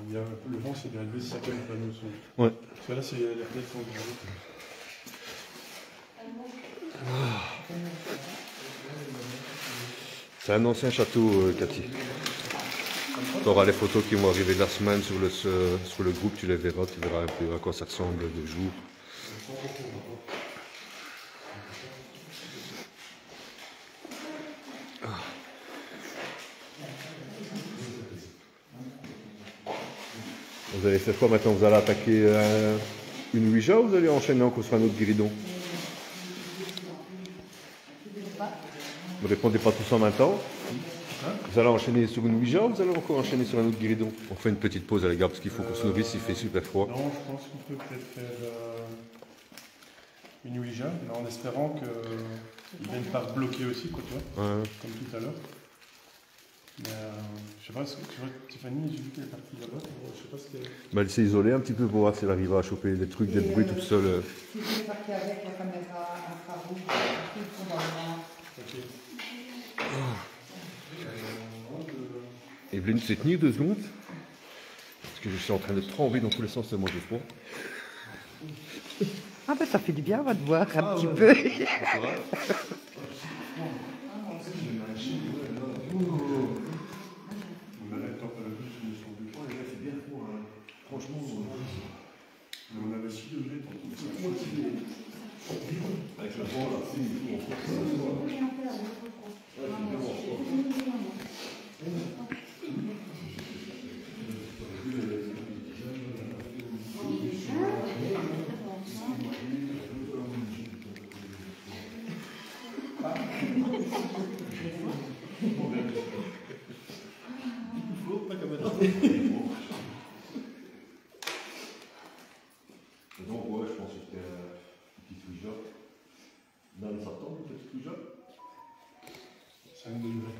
Il y a un peu le vent, c'est bien élevé, c'est ça quand même pas nous son. Ouais. Parce que là, c'est la fenêtre sont grandes. C'est un ancien château, Cathy. Tu auras les photos qui vont arriver de la semaine sur le groupe, tu les verras, tu verras un peu à quoi ça ressemble de jour. Vous allez faire quoi maintenant? Vous allez attaquer une Ouija ou vous allez enchaîner encore sur un autre guéridon? Vous ne répondez pas tous en même temps? Vous allez enchaîner sur une Ouija ou vous allez encore enchaîner sur un autre guéridon? On fait une petite pause les gars parce qu'il faut qu'on se nourrisse, il fait super froid. Non, je pense qu'on peut peut-être faire une Ouija, mais en espérant qu'ils ne viennent pas bloquer aussi, quoi, tu vois, comme tout à l'heure. Mais je sais pas, tu vois, Tiffany, j'ai vu qu'elle est partie là-bas, je sais pas ce qu'elle... Bah, elle s'est isolée un petit peu pour voir si elle arrivera à choper des trucs, des bruits toute seule. Si je suis partie avec la caméra infrarouge, ils sont dans le noir. Ok. Evelyne, tu sais tenir 2 secondes? Parce que je suis en train de trembler dans tous les sens, moi j'ai froid. Ah ben ça fait du bien, on va te voir un petit peu. On avait 6 degrés tantôt. Avec le vent là, donc ouais, je pense que c'était une petite Ouija. Dans le Satan, une petite Ouija. 5 degrés.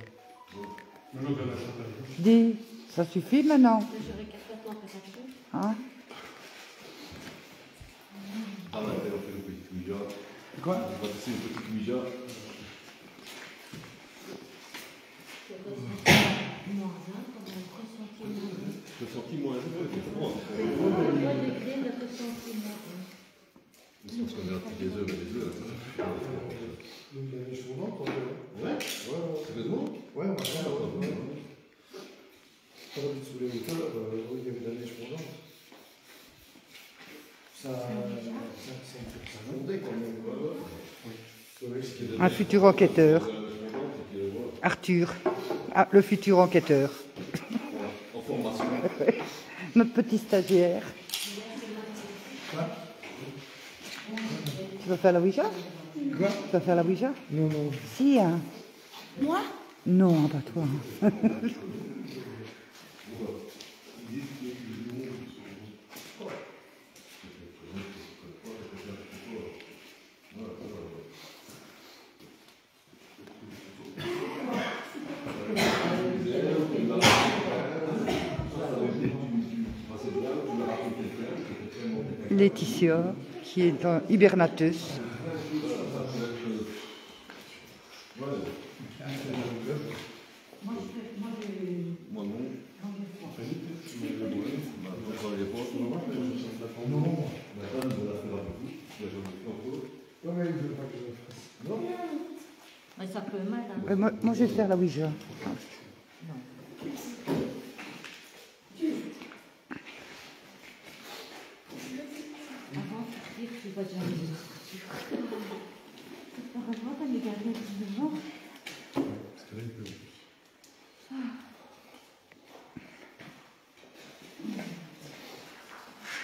Dis, ça suffit maintenant? Hein? Ah ouais, on fait une petite Ouija. Quoi? On va passer une petite Ouija. Ressenti moins 1, c'est froid. Je pense qu'on est depuis des heures et des heures. Donc il y a des chevaux blancs, Ouais, sérieusement? Ouais, on va faire. Pas d'habitude sous les hauteurs, oui, il y avait de la neige fondante. Ça fondait quand même. Un futur enquêteur. Arthur, le futur enquêteur. En formation. Notre petit stagiaire. Tu vas faire la Ouija? Quoi? Tu vas faire la Ouija? Non, non. Si, hein? Moi? Non, pas toi. Laetitia, qui est en hibernatus. Moi non. Mais ça peut mal. Hein. Moi, je vais faire la Ouija. Avant, tu vas déjà les autres. Apparemment, t'as les gardiens devant.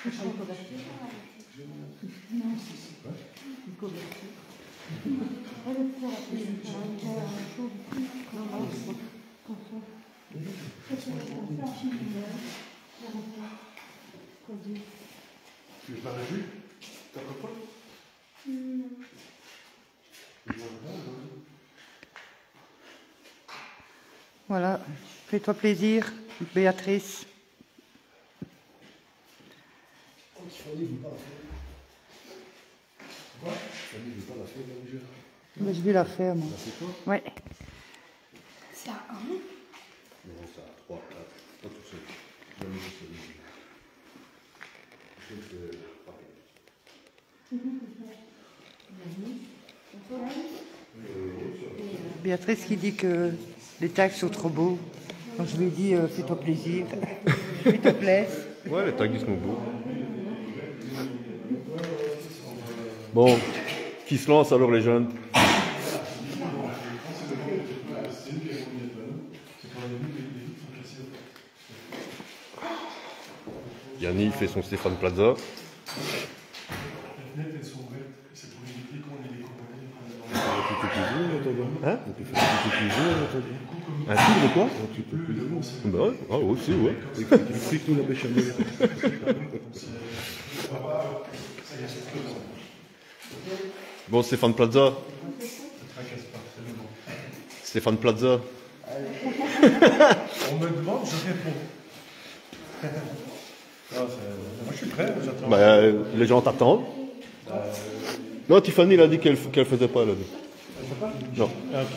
Je suis en couverture. Non, une couverture. Elle est faire la chose. Non, non, Tu l'as pas revu? T'as pas quoi? Voilà, fais-toi plaisir, Béatrice. Mais je vais la faire, moi. Ouais. C'est à 1. Non, c'est à 3, 4, pas tout seul. Je vais mettre tout seul. Je fais pareil. Béatrice qui dit que les tags sont trop beaux. Donc je lui ai dit, fais-toi plaisir, s'il te plaît. Ouais, les tags ils sont beaux. Bon, qui se lance alors les jeunes? Yanni fait son Stéphane Plaza. Les fenêtres, elles sont ouvertes. C'est pour éviter qu'on ait des copains. Hein? Un tigre de quoi? Bah ouais, ah aussi, ouais. Explique-nous la béchamel. Bon, Stéphane Plaza. Stéphane Plaza. On me demande, je réponds. Moi, je suis prêt, j'attends. Bah, les gens t'attendent. Non, Tiffany, elle a dit qu'elle faisait pas, elle a dit. Elle fait pas? Non. Ah, ok.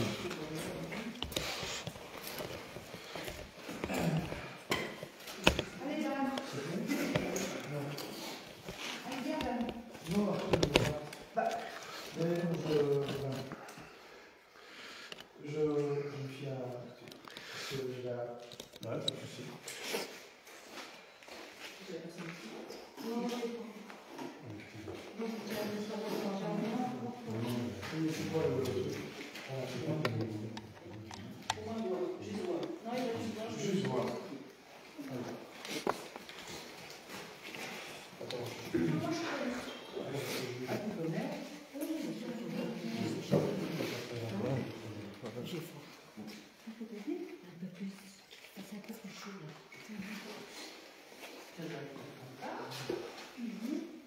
Je me fie à ce que j'ai là. Ouais, ça suffit. Juste voir.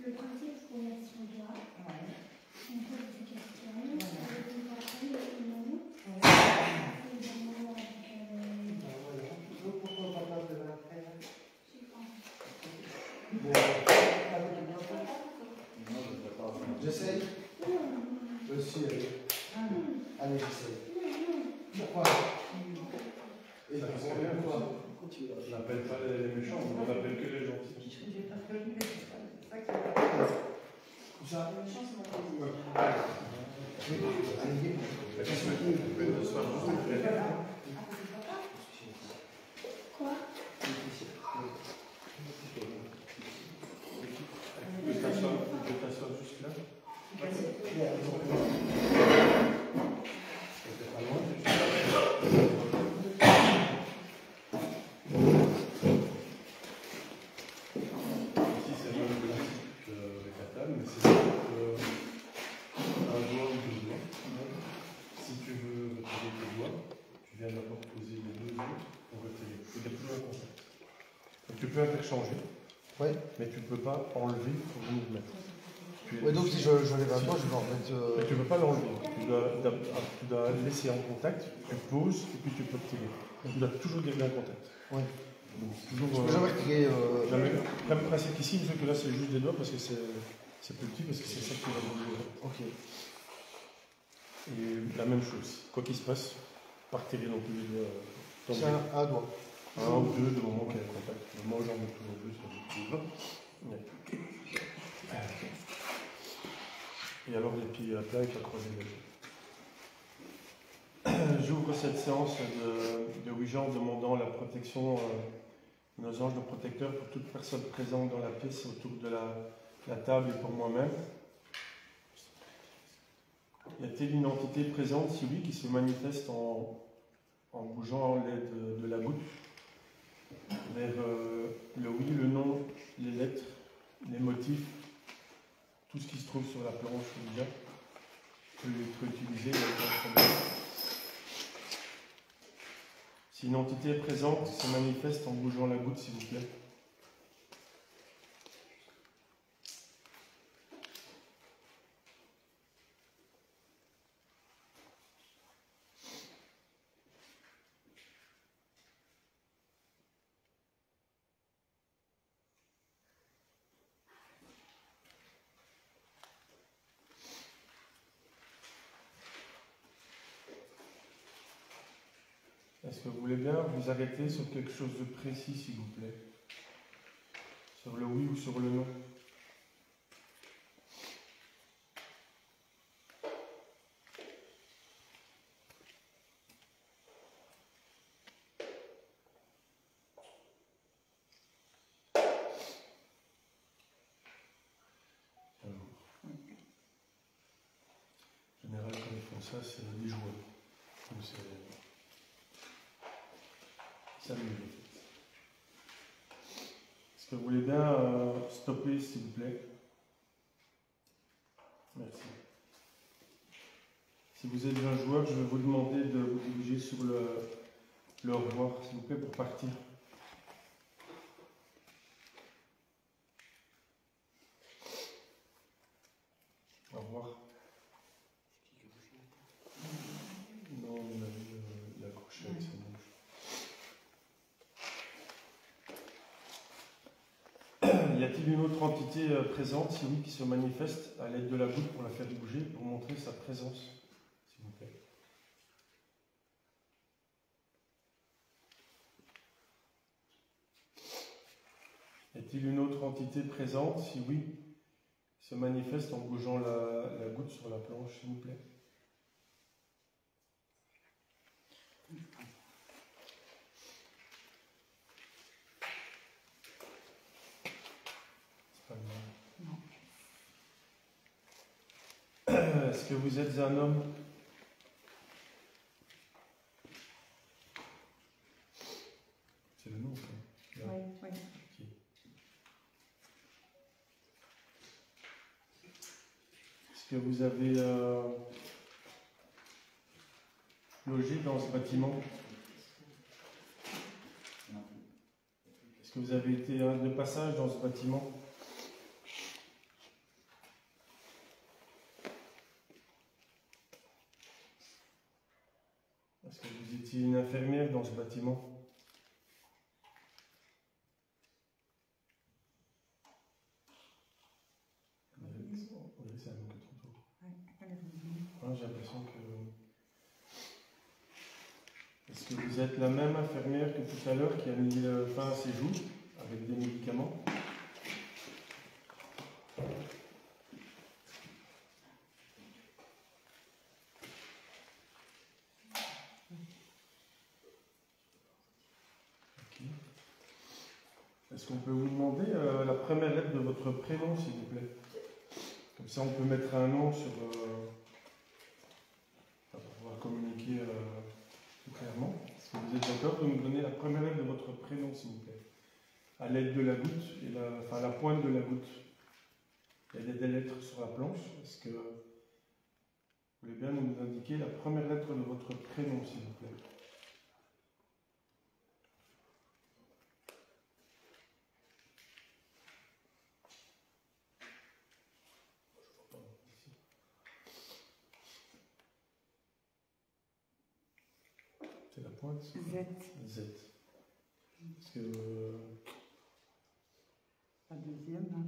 Le principe pour la doigt. On pose des questions. J'essaye. Je suis allé. Allez, j'essaye. Pourquoi? Et Ça fait bien, quoi. On n'appelle pas les méchants, on n'appelle que les gentils. Où ça? Quoi? Je t'assois juste là. Ici, c'est le même principe qu'avec la table, mais c'est un doigt ou deux doigts. Si tu veux retirer tes doigts, tu viens d'abord poser les deux autres pour retirer. Il n'y a plus un contact. Donc, tu peux interchanger, Oui. mais tu ne peux pas enlever pour venir le mettre. Ouais, donc si je lève un doigt, je vais en mettre. Mais tu ne peux pas l'enlever. Tu dois laisser en contact, tu poses et puis tu peux retirer. Tu dois toujours garder en contact. Oui. Donc, toujours, Je peux jamais retirer. jamais. Le principe ici, sauf que là c'est juste des doigts parce que c'est plus petit, parce que c'est ça qui va bouger. Ok. Et la même chose, quoi qu'il se passe, pas retirer non plus les doigts. C'est un doigt. Un ou deux, du moment qu'il y a contact. Moi j'en mets toujours deux sur les doigts. Ouais. Et alors les pieds à plat avec la croisée légère. J'ouvre cette séance de Ouija en demandant la protection de nos anges de protecteurs pour toute personne présente dans la pièce autour de la table et pour moi-même. Y a-t-il une entité présente, si oui, qui se manifeste en bougeant l'aide de la goutte vers le oui, le non, les lettres, les motifs, tout ce qui se trouve sur la planche Ouija peut être utilisé. Si une entité est présente, se manifeste en bougeant la goutte, s'il vous plaît. Est-ce que vous voulez bien vous arrêter sur quelque chose de précis, s'il vous plaît? Sur le oui ou sur le non? Comme ça, c'est des joueurs. Donc c'est ça mieux. Est-ce que vous voulez bien stopper, s'il vous plaît? Merci. Si vous êtes un joueur, je vais vous demander de vous diriger sur le au revoir, s'il vous plaît, pour partir. Au revoir. Non, il a accroché avec sa bouche. Y a-t-il une autre entité présente, si oui, qui se manifeste à l'aide de la goutte pour la faire bouger, pour montrer sa présence, s'il vous plaît? Y a-t-il une autre entité présente, si oui, qui se manifeste en bougeant la goutte sur la planche, s'il vous plaît? C'est pas grave. Non. Est-ce que vous êtes un homme? C'est le nom, ça? Oui, oui. Ok. Est-ce que vous avez logé dans ce bâtiment? Est-ce que vous avez été de passage dans ce bâtiment? Est-ce que vous étiez une infirmière dans ce bâtiment? Oui, c'est un peu trop tôt. J'ai l'impression que... Est-ce que vous êtes la même infirmière que tout à l'heure qui a mis fin à ses jours avec des médicaments? Ok. Est-ce qu'on peut vous demander la première lettre de votre prénom, s'il vous plaît? Comme ça, on peut mettre un nom sur... pour pouvoir communiquer plus clairement. Est-ce que vous êtes d'accord de nous donner la première lettre de votre prénom, s'il vous plaît? À l'aide de la goutte, et la pointe de la goutte. Il y a des lettres sur la planche. Est-ce que vous voulez bien nous indiquer la première lettre de votre prénom, s'il vous plaît? C'est la pointe? Z. Z. Est-ce que... La deuxième. Hein.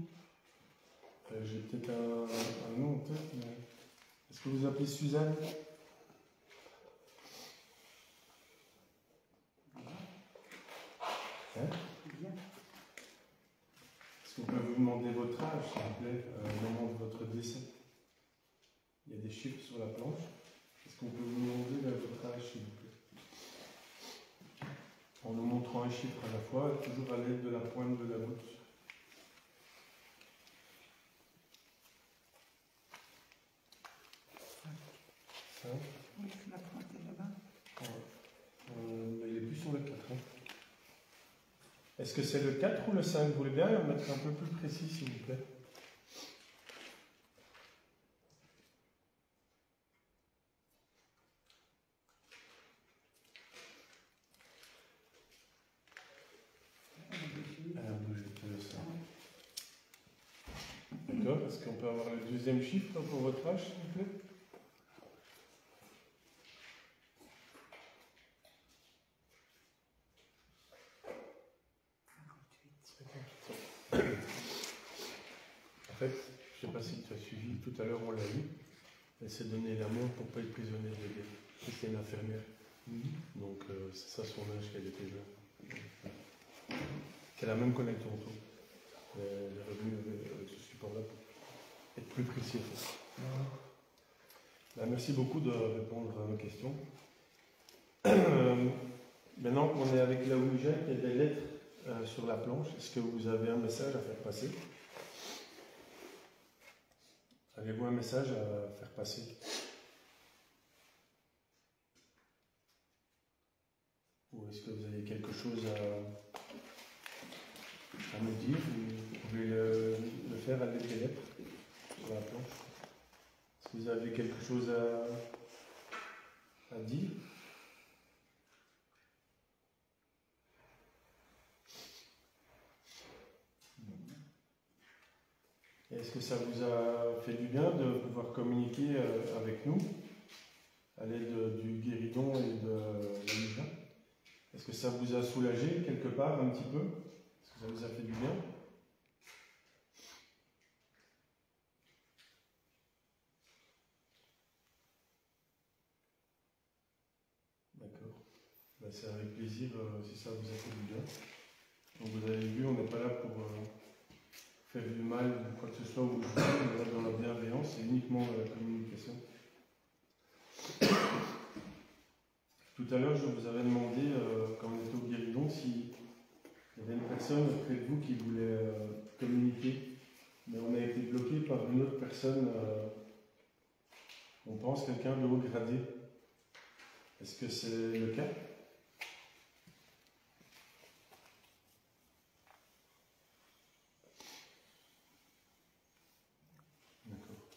J'ai peut-être un nom en tête, mais... Est-ce que vous appelez Suzanne? Hein? Bien. Est-ce qu'on peut vous demander votre âge, s'il vous plaît, au moment de votre décès? Il y a des chiffres sur la planche. Est-ce qu'on peut vous demander votre âge, s'il vous plaît? En nous montrant un chiffre à la fois, toujours à l'aide de la pointe de la goutte. Oui, la pointe est là-bas. Il est plus sur le 4. Hein. Est-ce que c'est le 4 ou le 5? Vous voulez bien mettre un peu plus précis, s'il vous plaît? D'accord, est-ce qu'on peut avoir le deuxième chiffre pour votre âge, s'il vous plaît? En fait, je ne sais pas si tu as suivi, tout à l'heure on l'a vu, elle s'est donné l'amour pour ne pas être prisonnière de guerre. C'est une infirmière. Donc c'est ça son âge qu'elle était jeune. C'est la même connexion en tout. Elle est revenue avec ce support-là pour être plus précis. Merci beaucoup de répondre à nos questions. Maintenant qu'on est avec la Ouija, il y a des lettres sur la planche. Est-ce que vous avez un message à faire passer? Avez-vous un message à faire passer? Ou est-ce que vous avez quelque chose à me dire? Vous pouvez le faire à l'aide des lettres sur la planche. Est-ce que vous avez quelque chose à dire? Est-ce que ça vous a fait du bien de pouvoir communiquer avec nous à l'aide du guéridon et de la Ouija? Est-ce que ça vous a soulagé quelque part un petit peu? Est-ce que ça vous a fait du bien? D'accord. Ben, c'est avec plaisir si ça vous a fait du bien. Donc vous avez vu, on n'est pas là pour faire du mal ou quoi que ce soit ou jouer, on est là dans la bienveillance, c'est uniquement la communication. Tout à l'heure, je vous avais demandé, quand on était au guéridon, s'il y avait une personne près de vous qui voulait communiquer, mais on a été bloqué par une autre personne, on pense quelqu'un de haut gradé. Est-ce que c'est le cas? D'accord.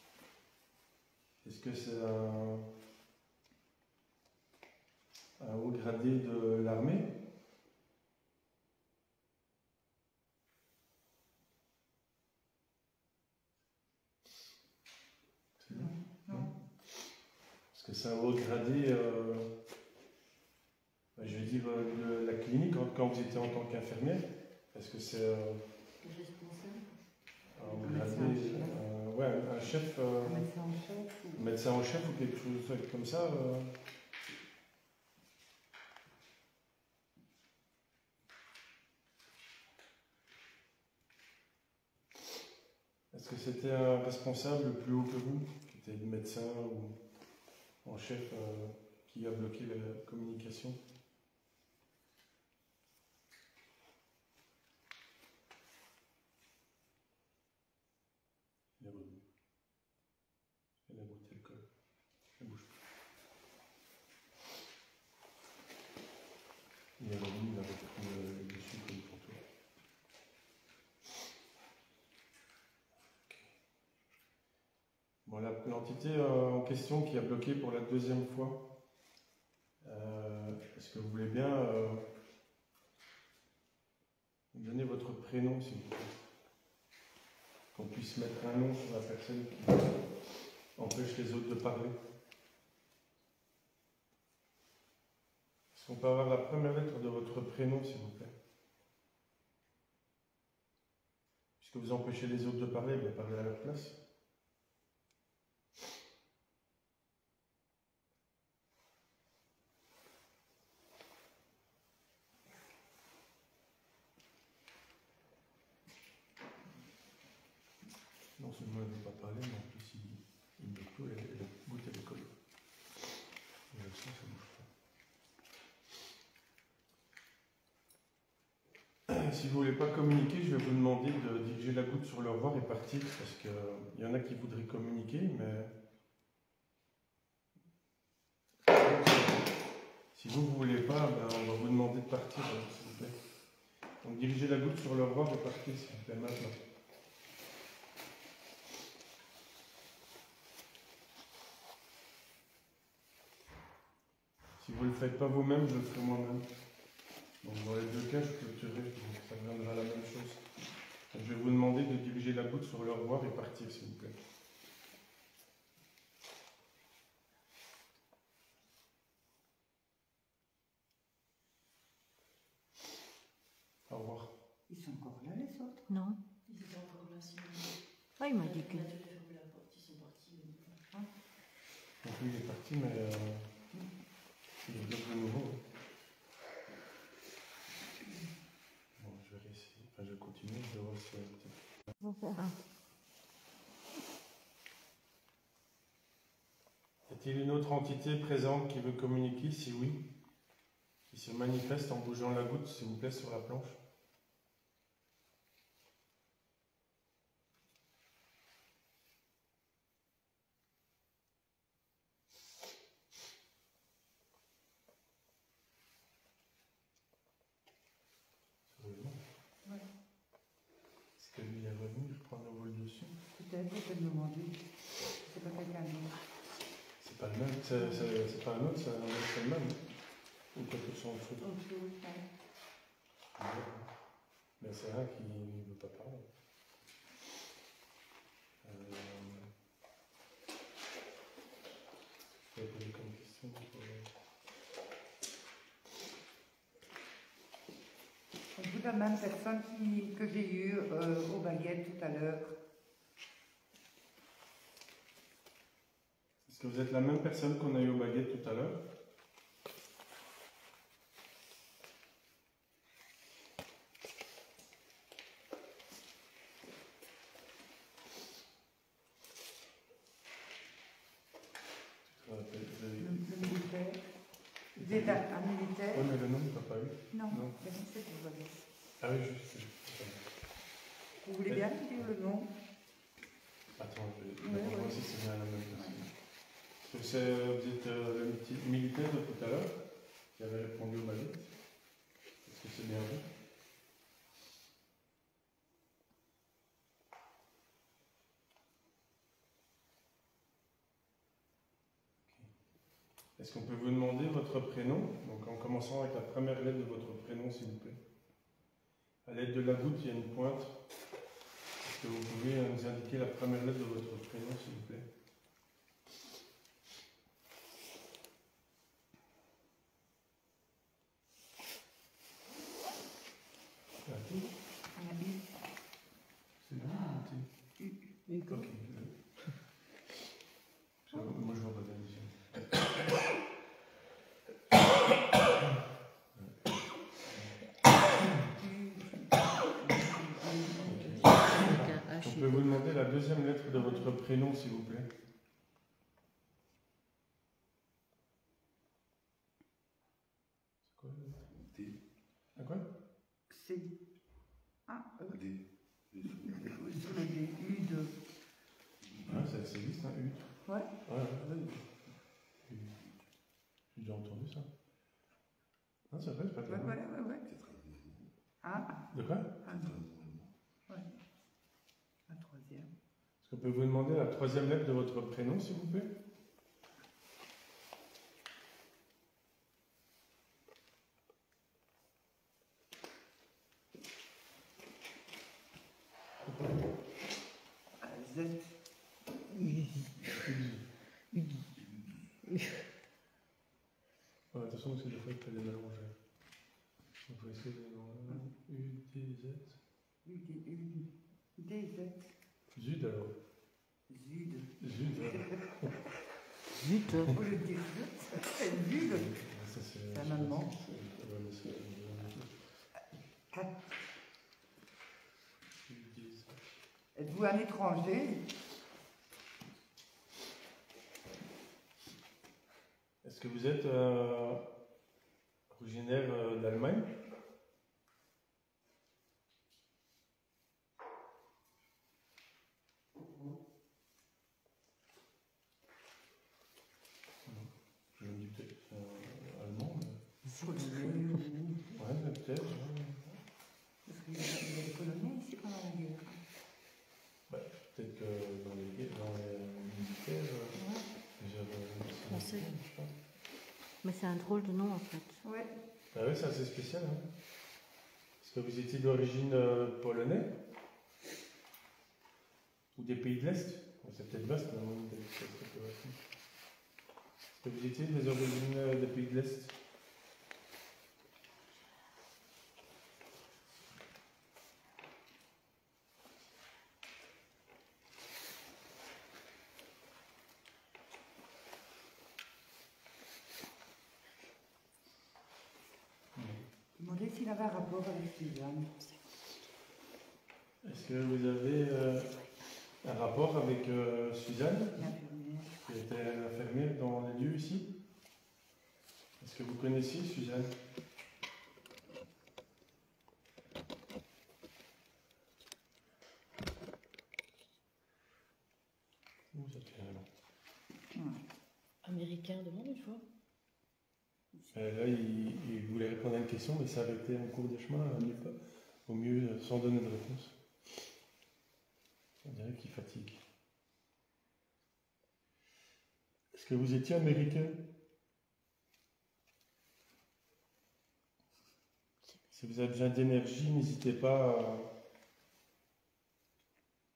Est-ce que c'est un haut gradé de l'armée? C'est bien? Non. Est-ce que c'est un haut gradé, je vais dire, de la clinique quand vous étiez en tant qu'infirmière? Est-ce que c'est un haut gradé, ouais, un chef, un médecin en chef ou quelque chose comme ça? Est-ce que c'était un responsable plus haut que vous, qui était médecin ou en chef, qui a bloqué la communication? Il est revenu. Il a goûté le col. Il bouge pas. Il est revenu, il a repris le dessus comme pour toi. Bon, l'entité en question qui a bloqué pour la deuxième fois, est-ce que vous voulez bien me donner votre prénom, s'il vous plaît? Qu'on puisse mettre un nom sur la personne qui empêche les autres de parler. Est-ce qu'on peut avoir la première lettre de votre prénom, s'il vous plaît? Puisque vous empêchez les autres de parler, bien parler à leur place. Non seulement elle ne veut pas parler, mais en plus il me tout et elle goûte à l'école. Et le sang, ça bouge pas. Si vous ne voulez pas communiquer, je vais vous demander de diriger la goutte sur le revoir et partir, parce qu'il y en a qui voudraient communiquer, mais si vous ne voulez pas, ben, on va vous demander de partir, s'il vous plaît. Donc dirigez la goutte sur le revoir et partez, s'il vous plaît, maintenant. Si vous ne le faites pas vous-même, je le ferai moi-même. Donc dans les deux cas, je clôturerai, donc ça reviendra à la même chose. Donc, je vais vous demander de diriger la goutte sur le revoir et partir, s'il vous plaît. Au revoir. Ils sont encore là, les autres? Non. Ils étaient encore là, sinon. Ah, il m'a dit que... Il a fermé la porte, ils sont partis. Donc lui, il est parti, mais il est bloqué de nouveau. Bon, je vais réessayer. Enfin, je vais continuer, je vais voir si On va faire un. Y a-t-il une autre entité présente qui veut communiquer? Si oui, qui se manifeste en bougeant la goutte, s'il vous plaît, sur la planche. me demander. C'est pas quelqu'un d'autre. C'est pas le même, c'est pas un autre, c'est le même. Ou quelque chose en dessous. Autre chose, ouais. Mais c'est un qui ne veut pas parler. Je vais poser comme question. Êtes-vous la même personne que j'ai eue au baguette tout à l'heure? Est-ce que vous êtes la même personne qu'on a eu au baguette tout à l'heure? Le militaire. Vous êtes un militaire? Oui, mais le nom, tu n'as pas eu. Non, non. mais c'est du baguette. Ah oui, juste. Vous voulez bien me dire le nom? Attends, je vais Ouais, voir ouais. si c'est bien la même personne. Parce que vous êtes le militaire de tout à l'heure qui avait répondu au baguette. Est-ce que c'est bien vous? Est-ce qu'on peut vous demander votre prénom? Donc en commençant avec la première lettre de votre prénom, s'il vous plaît. À l'aide de la goutte, il y a une pointe. Est-ce que vous pouvez nous indiquer la première lettre de votre prénom, s'il vous plaît? Un T? Un U. C'est bien un T. Hugo. Ok. Moi, je vois pas bien ici. On peut vous demander la deuxième lettre de votre prénom, s'il vous plaît. C'est quoi? D. À quoi? C'est. Ah, D. sur le D. U2. Ah, ça existe, hein, U. Ouais. Ouais. J'ai déjà entendu ça. Non, c'est vrai, c'est pas très Ouais. Ah, De quoi? ah non. Ouais. La troisième. Est-ce qu'on peut vous demander la troisième lettre de votre prénom, s'il vous plaît? Z. Ouais, attention, parce que des fois, il peut les mélanger. Donc, il faut essayer de U, D, Z. D, Z. Zud, alors. Zud. Zud. Zut. Faut le dire. C'est Zud. Ça, C'est un allemand. Êtes-vous un étranger? Est-ce que vous êtes originaire d'Allemagne? Je me dis peut-être allemand. Ouais, peut-être. Parce qu'il y a des Polonais ici pendant la guerre. Peut-être que dans les militaires, Français. Mais c'est un drôle de nom en fait. Ouais. Ah oui, c'est assez spécial. Hein. Est-ce que vous étiez d'origine polonais? Ou des pays de l'Est? C'est peut-être vaste, mais est-ce que vous étiez des origines des pays de l'Est? Demandez s'il avait un rapport avec Suzanne. Est-ce que vous avez un rapport avec Suzanne, L'infirmière. qui était infirmière dans les lieux ici? Est-ce que vous connaissiez Suzanne? Ouh, ça fait long. Américain, demande une fois. Là, il voulait répondre à une question, mais ça avait été en cours de chemin, au mieux sans donner de réponse. On dirait qu'il fatigue. Est-ce que vous étiez américain? Si vous avez besoin d'énergie, n'hésitez pas à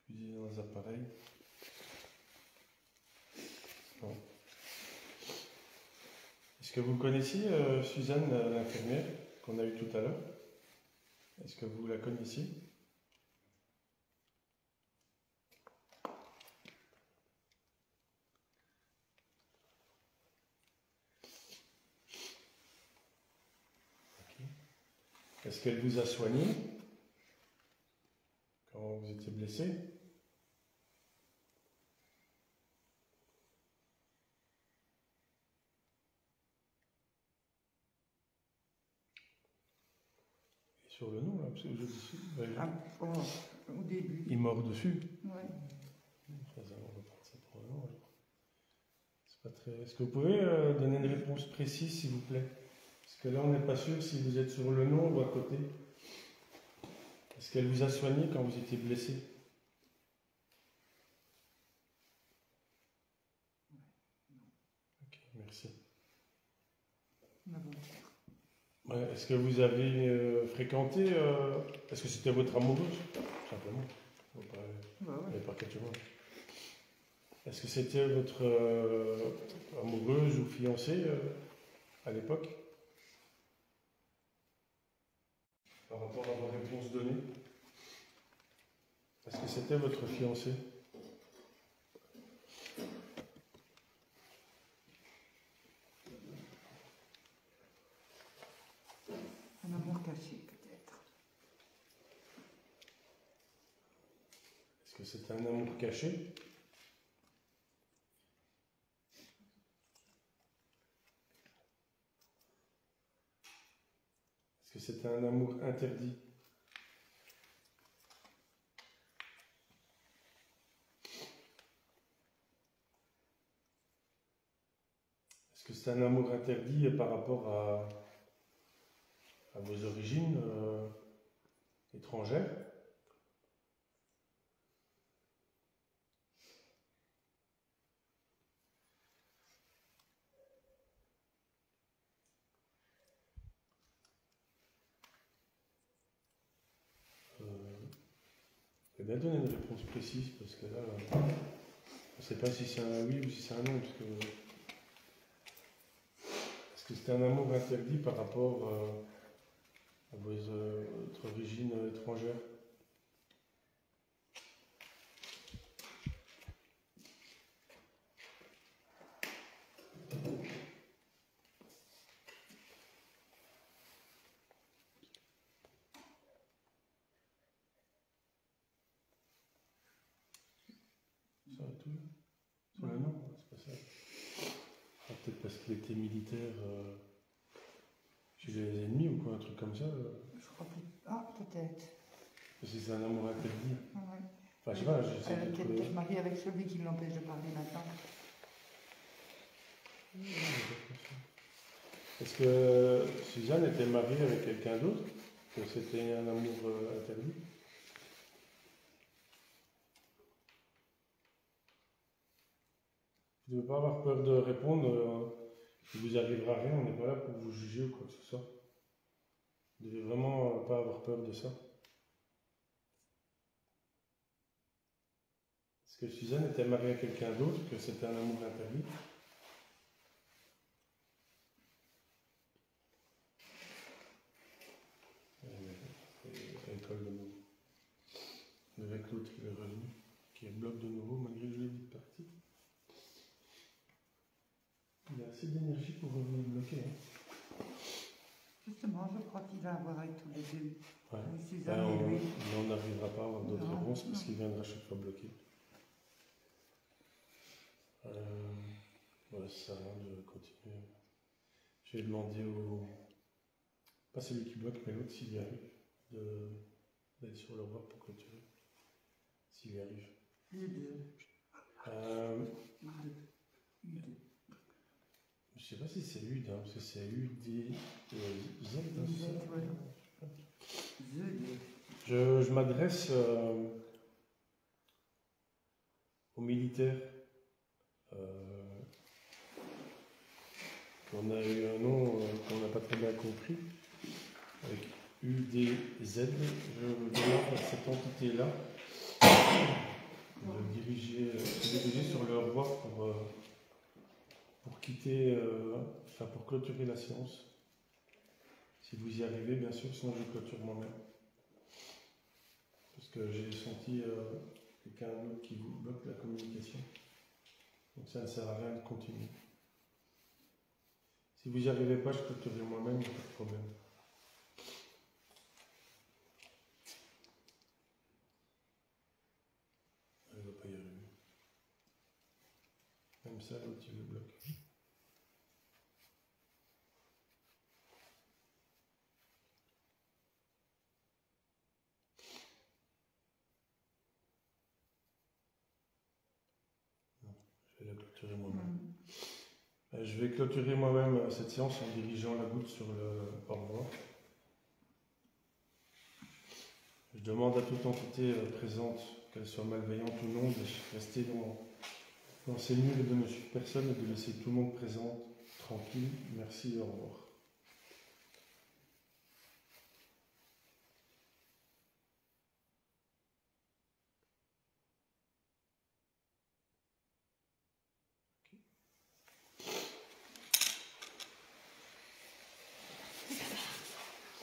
utiliser dans les appareils. Bon. Est-ce que vous connaissiez Suzanne, l'infirmière, qu'on a eue tout à l'heure? Est-ce que vous la connaissiez? Est-ce qu'elle vous a soigné quand vous étiez blessé? Et sur le nom, là, parce que je dessus, Au début. il mord dessus. Ouais. Enfin, ça, on va prendre ça pour un nom, alors. C'est pas très... Est-ce que vous pouvez donner une réponse précise, s'il vous plaît? Parce que là, on n'est pas sûr si vous êtes sur le nom ou à côté. Est-ce qu'elle vous a soigné quand vous étiez blessé? Ok, merci. Ouais, est-ce que vous avez fréquenté... Est-ce que c'était votre amoureuse? Simplement. Pas quelque chose. Est-ce que c'était votre amoureuse ou fiancée à l'époque? Par rapport à vos réponses données, est-ce que c'était votre fiancé? Un amour caché, peut-être. Est-ce que c'est un amour caché? Est-ce que c'est un amour interdit? Est-ce que c'est un amour interdit par rapport à vos origines étrangères? Je vais bien donner une réponse précise parce que là, on ne sait pas si c'est un oui ou si c'est un non. Est-ce que c'est un amour interdit par rapport à votre origine étrangère? Ça va tout? Sur le nom? C'est pas ça. Ah, peut-être parce qu'il était militaire chez les ennemis ou quoi, un truc comme ça. Je crois plus. Ah, peut-être. Parce que c'est un amour interdit. Ah, ouais. Enfin, je sais pas, j'essaie Elle est de peut-être trouver. mariée avec celui qui l'empêche de parler maintenant. Est-ce que Suzanne était mariée avec quelqu'un d'autre? Que c'était un amour interdit? Vous ne devez pas avoir peur de répondre. Il ne vous arrivera rien, on n'est pas là pour vous juger ou quoi que ce soit. Vous ne devez vraiment pas avoir peur de ça. Est-ce que Suzanne était mariée à quelqu'un d'autre, que c'était un amour interdit? École de nouveau. Avec l'autre qui est revenu, qui bloque de nouveau malgré que je l'ai vite parti. Il a assez d'énergie pour revenir bloquer. Hein. Justement, je crois qu'il va avoir avec tous les deux. Ouais. Suzanne et lui. On n'arrivera pas à avoir d'autres Non, réponses parce non. qu'il viendra chaque fois bloquer. Voilà, ça sert à rien de continuer. Je vais demander au... Pas celui qui bloque, mais l'autre s'il y arrive, d'aller sur le roi pour clôturer. S'il y arrive. Les deux. Je sais pas si c'est UD, hein, parce que c'est UD et Z. Je m'adresse aux militaires On a eu un nom qu'on n'a pas très bien compris, avec UDZ. Je demande à cette entité-là de diriger sur leur voie pour quitter, pour clôturer la séance. Si vous y arrivez, bien sûr, sinon je clôture moi-même. Parce que j'ai senti quelqu'un d'autre qui vous bloque la communication. Donc ça ne sert à rien de continuer. Si vous n'y arrivez pas, je clôturerai moi-même, il n'y a pas de problème. Elle ne va pas y arriver. Même ça, l'autre, il le bloque. Je vais la clôturer moi-même. Je vais clôturer moi-même cette séance en dirigeant la goutte sur le au revoir. Je demande à toute entité présente, qu'elle soit malveillante ou non, de rester dans ces murs et de ne suivre personne et de laisser tout le monde présent tranquille. Merci et au revoir.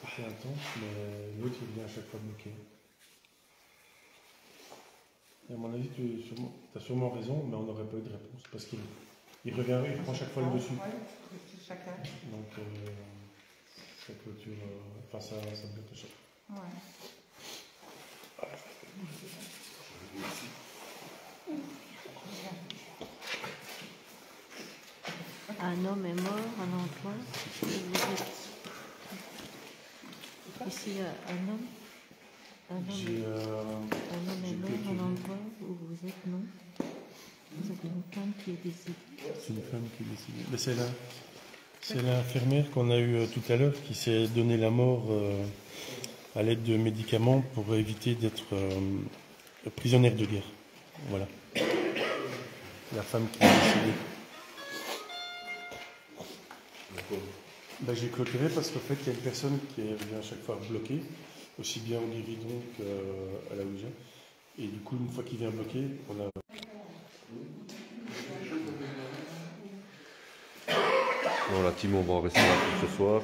Ça fait un temps, mais l'autre il vient à chaque fois bloquer. Et à mon avis, tu as sûrement raison, mais on n'aurait pas eu de réponse parce qu'il revient, il prend chaque fois le dessus. Chacun. Donc ça clôture, enfin ça bloque à chaque fois. Ouais. Un homme est mort en emploi. Vous êtes ici un homme. Un homme est mort en emploi où vous êtes non. Vous êtes une femme qui est décédée. C'est une femme qui est décédée. Mais c'est l'infirmière qu'on a eue tout à l'heure qui s'est donné la mort à l'aide de médicaments pour éviter d'être prisonnière de guerre. Voilà. La femme qui est décédée. Ben, j'ai clôturé parce qu'en fait, il y a une personne qui revient à chaque fois bloquer, aussi bien au guéridon qu'à la Ouija. Et du coup, une fois qu'il vient bloquer, on a... Bon, la team, on va en rester là pour ce soir.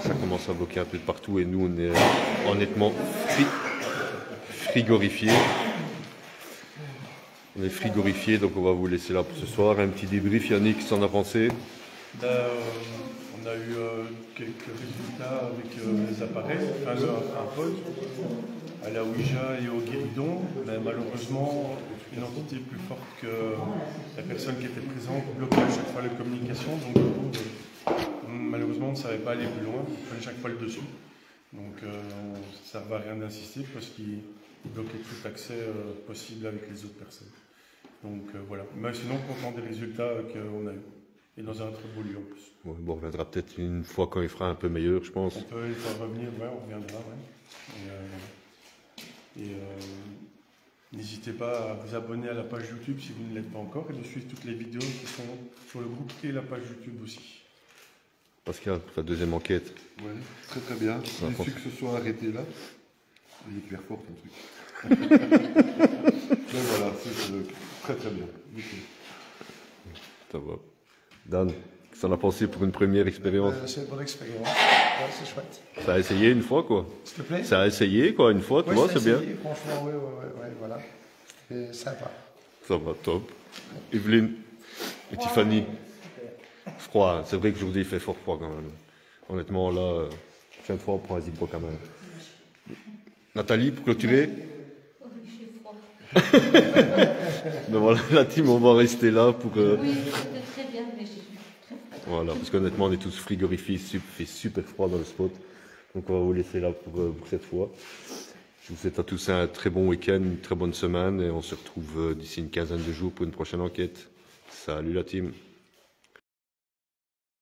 Ça commence à bloquer un peu de partout et nous, on est honnêtement frigorifiés. On est frigorifiés, donc on va vous laisser là pour ce soir. Un petit débrief, Yannick, qu'est-ce que t'en as pensé? On a eu quelques résultats avec les appareils, enfin un pod, à la Ouija et au guéridon. Mais malheureusement, une entité plus forte que la personne qui était présente bloquait à chaque fois la communication. Donc malheureusement, on ne savait pas aller plus loin, on prenait chaque fois le dessus. Donc ça ne servait à rien d'insister parce qu'il bloquait tout accès possible avec les autres personnes. Donc voilà. Mais sinon, content des résultats qu'on a eu. Et dans un très beau lieu en plus. Ouais, bon, on reviendra peut-être une fois quand il fera un peu meilleur, je pense. On peut une fois revenir, ouais, on reviendra. Ouais. N'hésitez pas à vous abonner à la page YouTube si vous ne l'êtes pas encore et de suivre toutes les vidéos qui sont sur le groupe et la page YouTube aussi. Pascal, pour ta deuxième enquête. Oui, très très bien. Je suis que ce soit arrêté là. Il est hyper fort ton truc. Mais voilà, c'est très très bien. Ça va. Dan, qu'est-ce que t'en as pensé pour une première expérience? C'est une bonne expérience. Ouais, c'est chouette. Ça a essayé une fois, quoi. S'il te plaît? Ça a essayé, quoi, une fois, tu vois, c'est bien. Franchement, oui, voilà. C'est sympa. Ça va, top. Evelyne et Tiffany. Froid, c'est vrai qu'aujourd'hui il fait fort froid quand même. Honnêtement, là, chaque fois on prend un zippo quand même. Nathalie, pour clôturer? Oh, j'ai froid. Ben voilà, la team, on va rester là pour... Oui, c'était très bien, mais j'ai très froid. Voilà, parce qu'honnêtement, on est tous frigorifiés, il fait super froid dans le spot. Donc on va vous laisser là pour cette fois. Je vous souhaite à tous un très bon week-end, une très bonne semaine et on se retrouve d'ici une quinzaine de jours pour une prochaine enquête. Salut la team!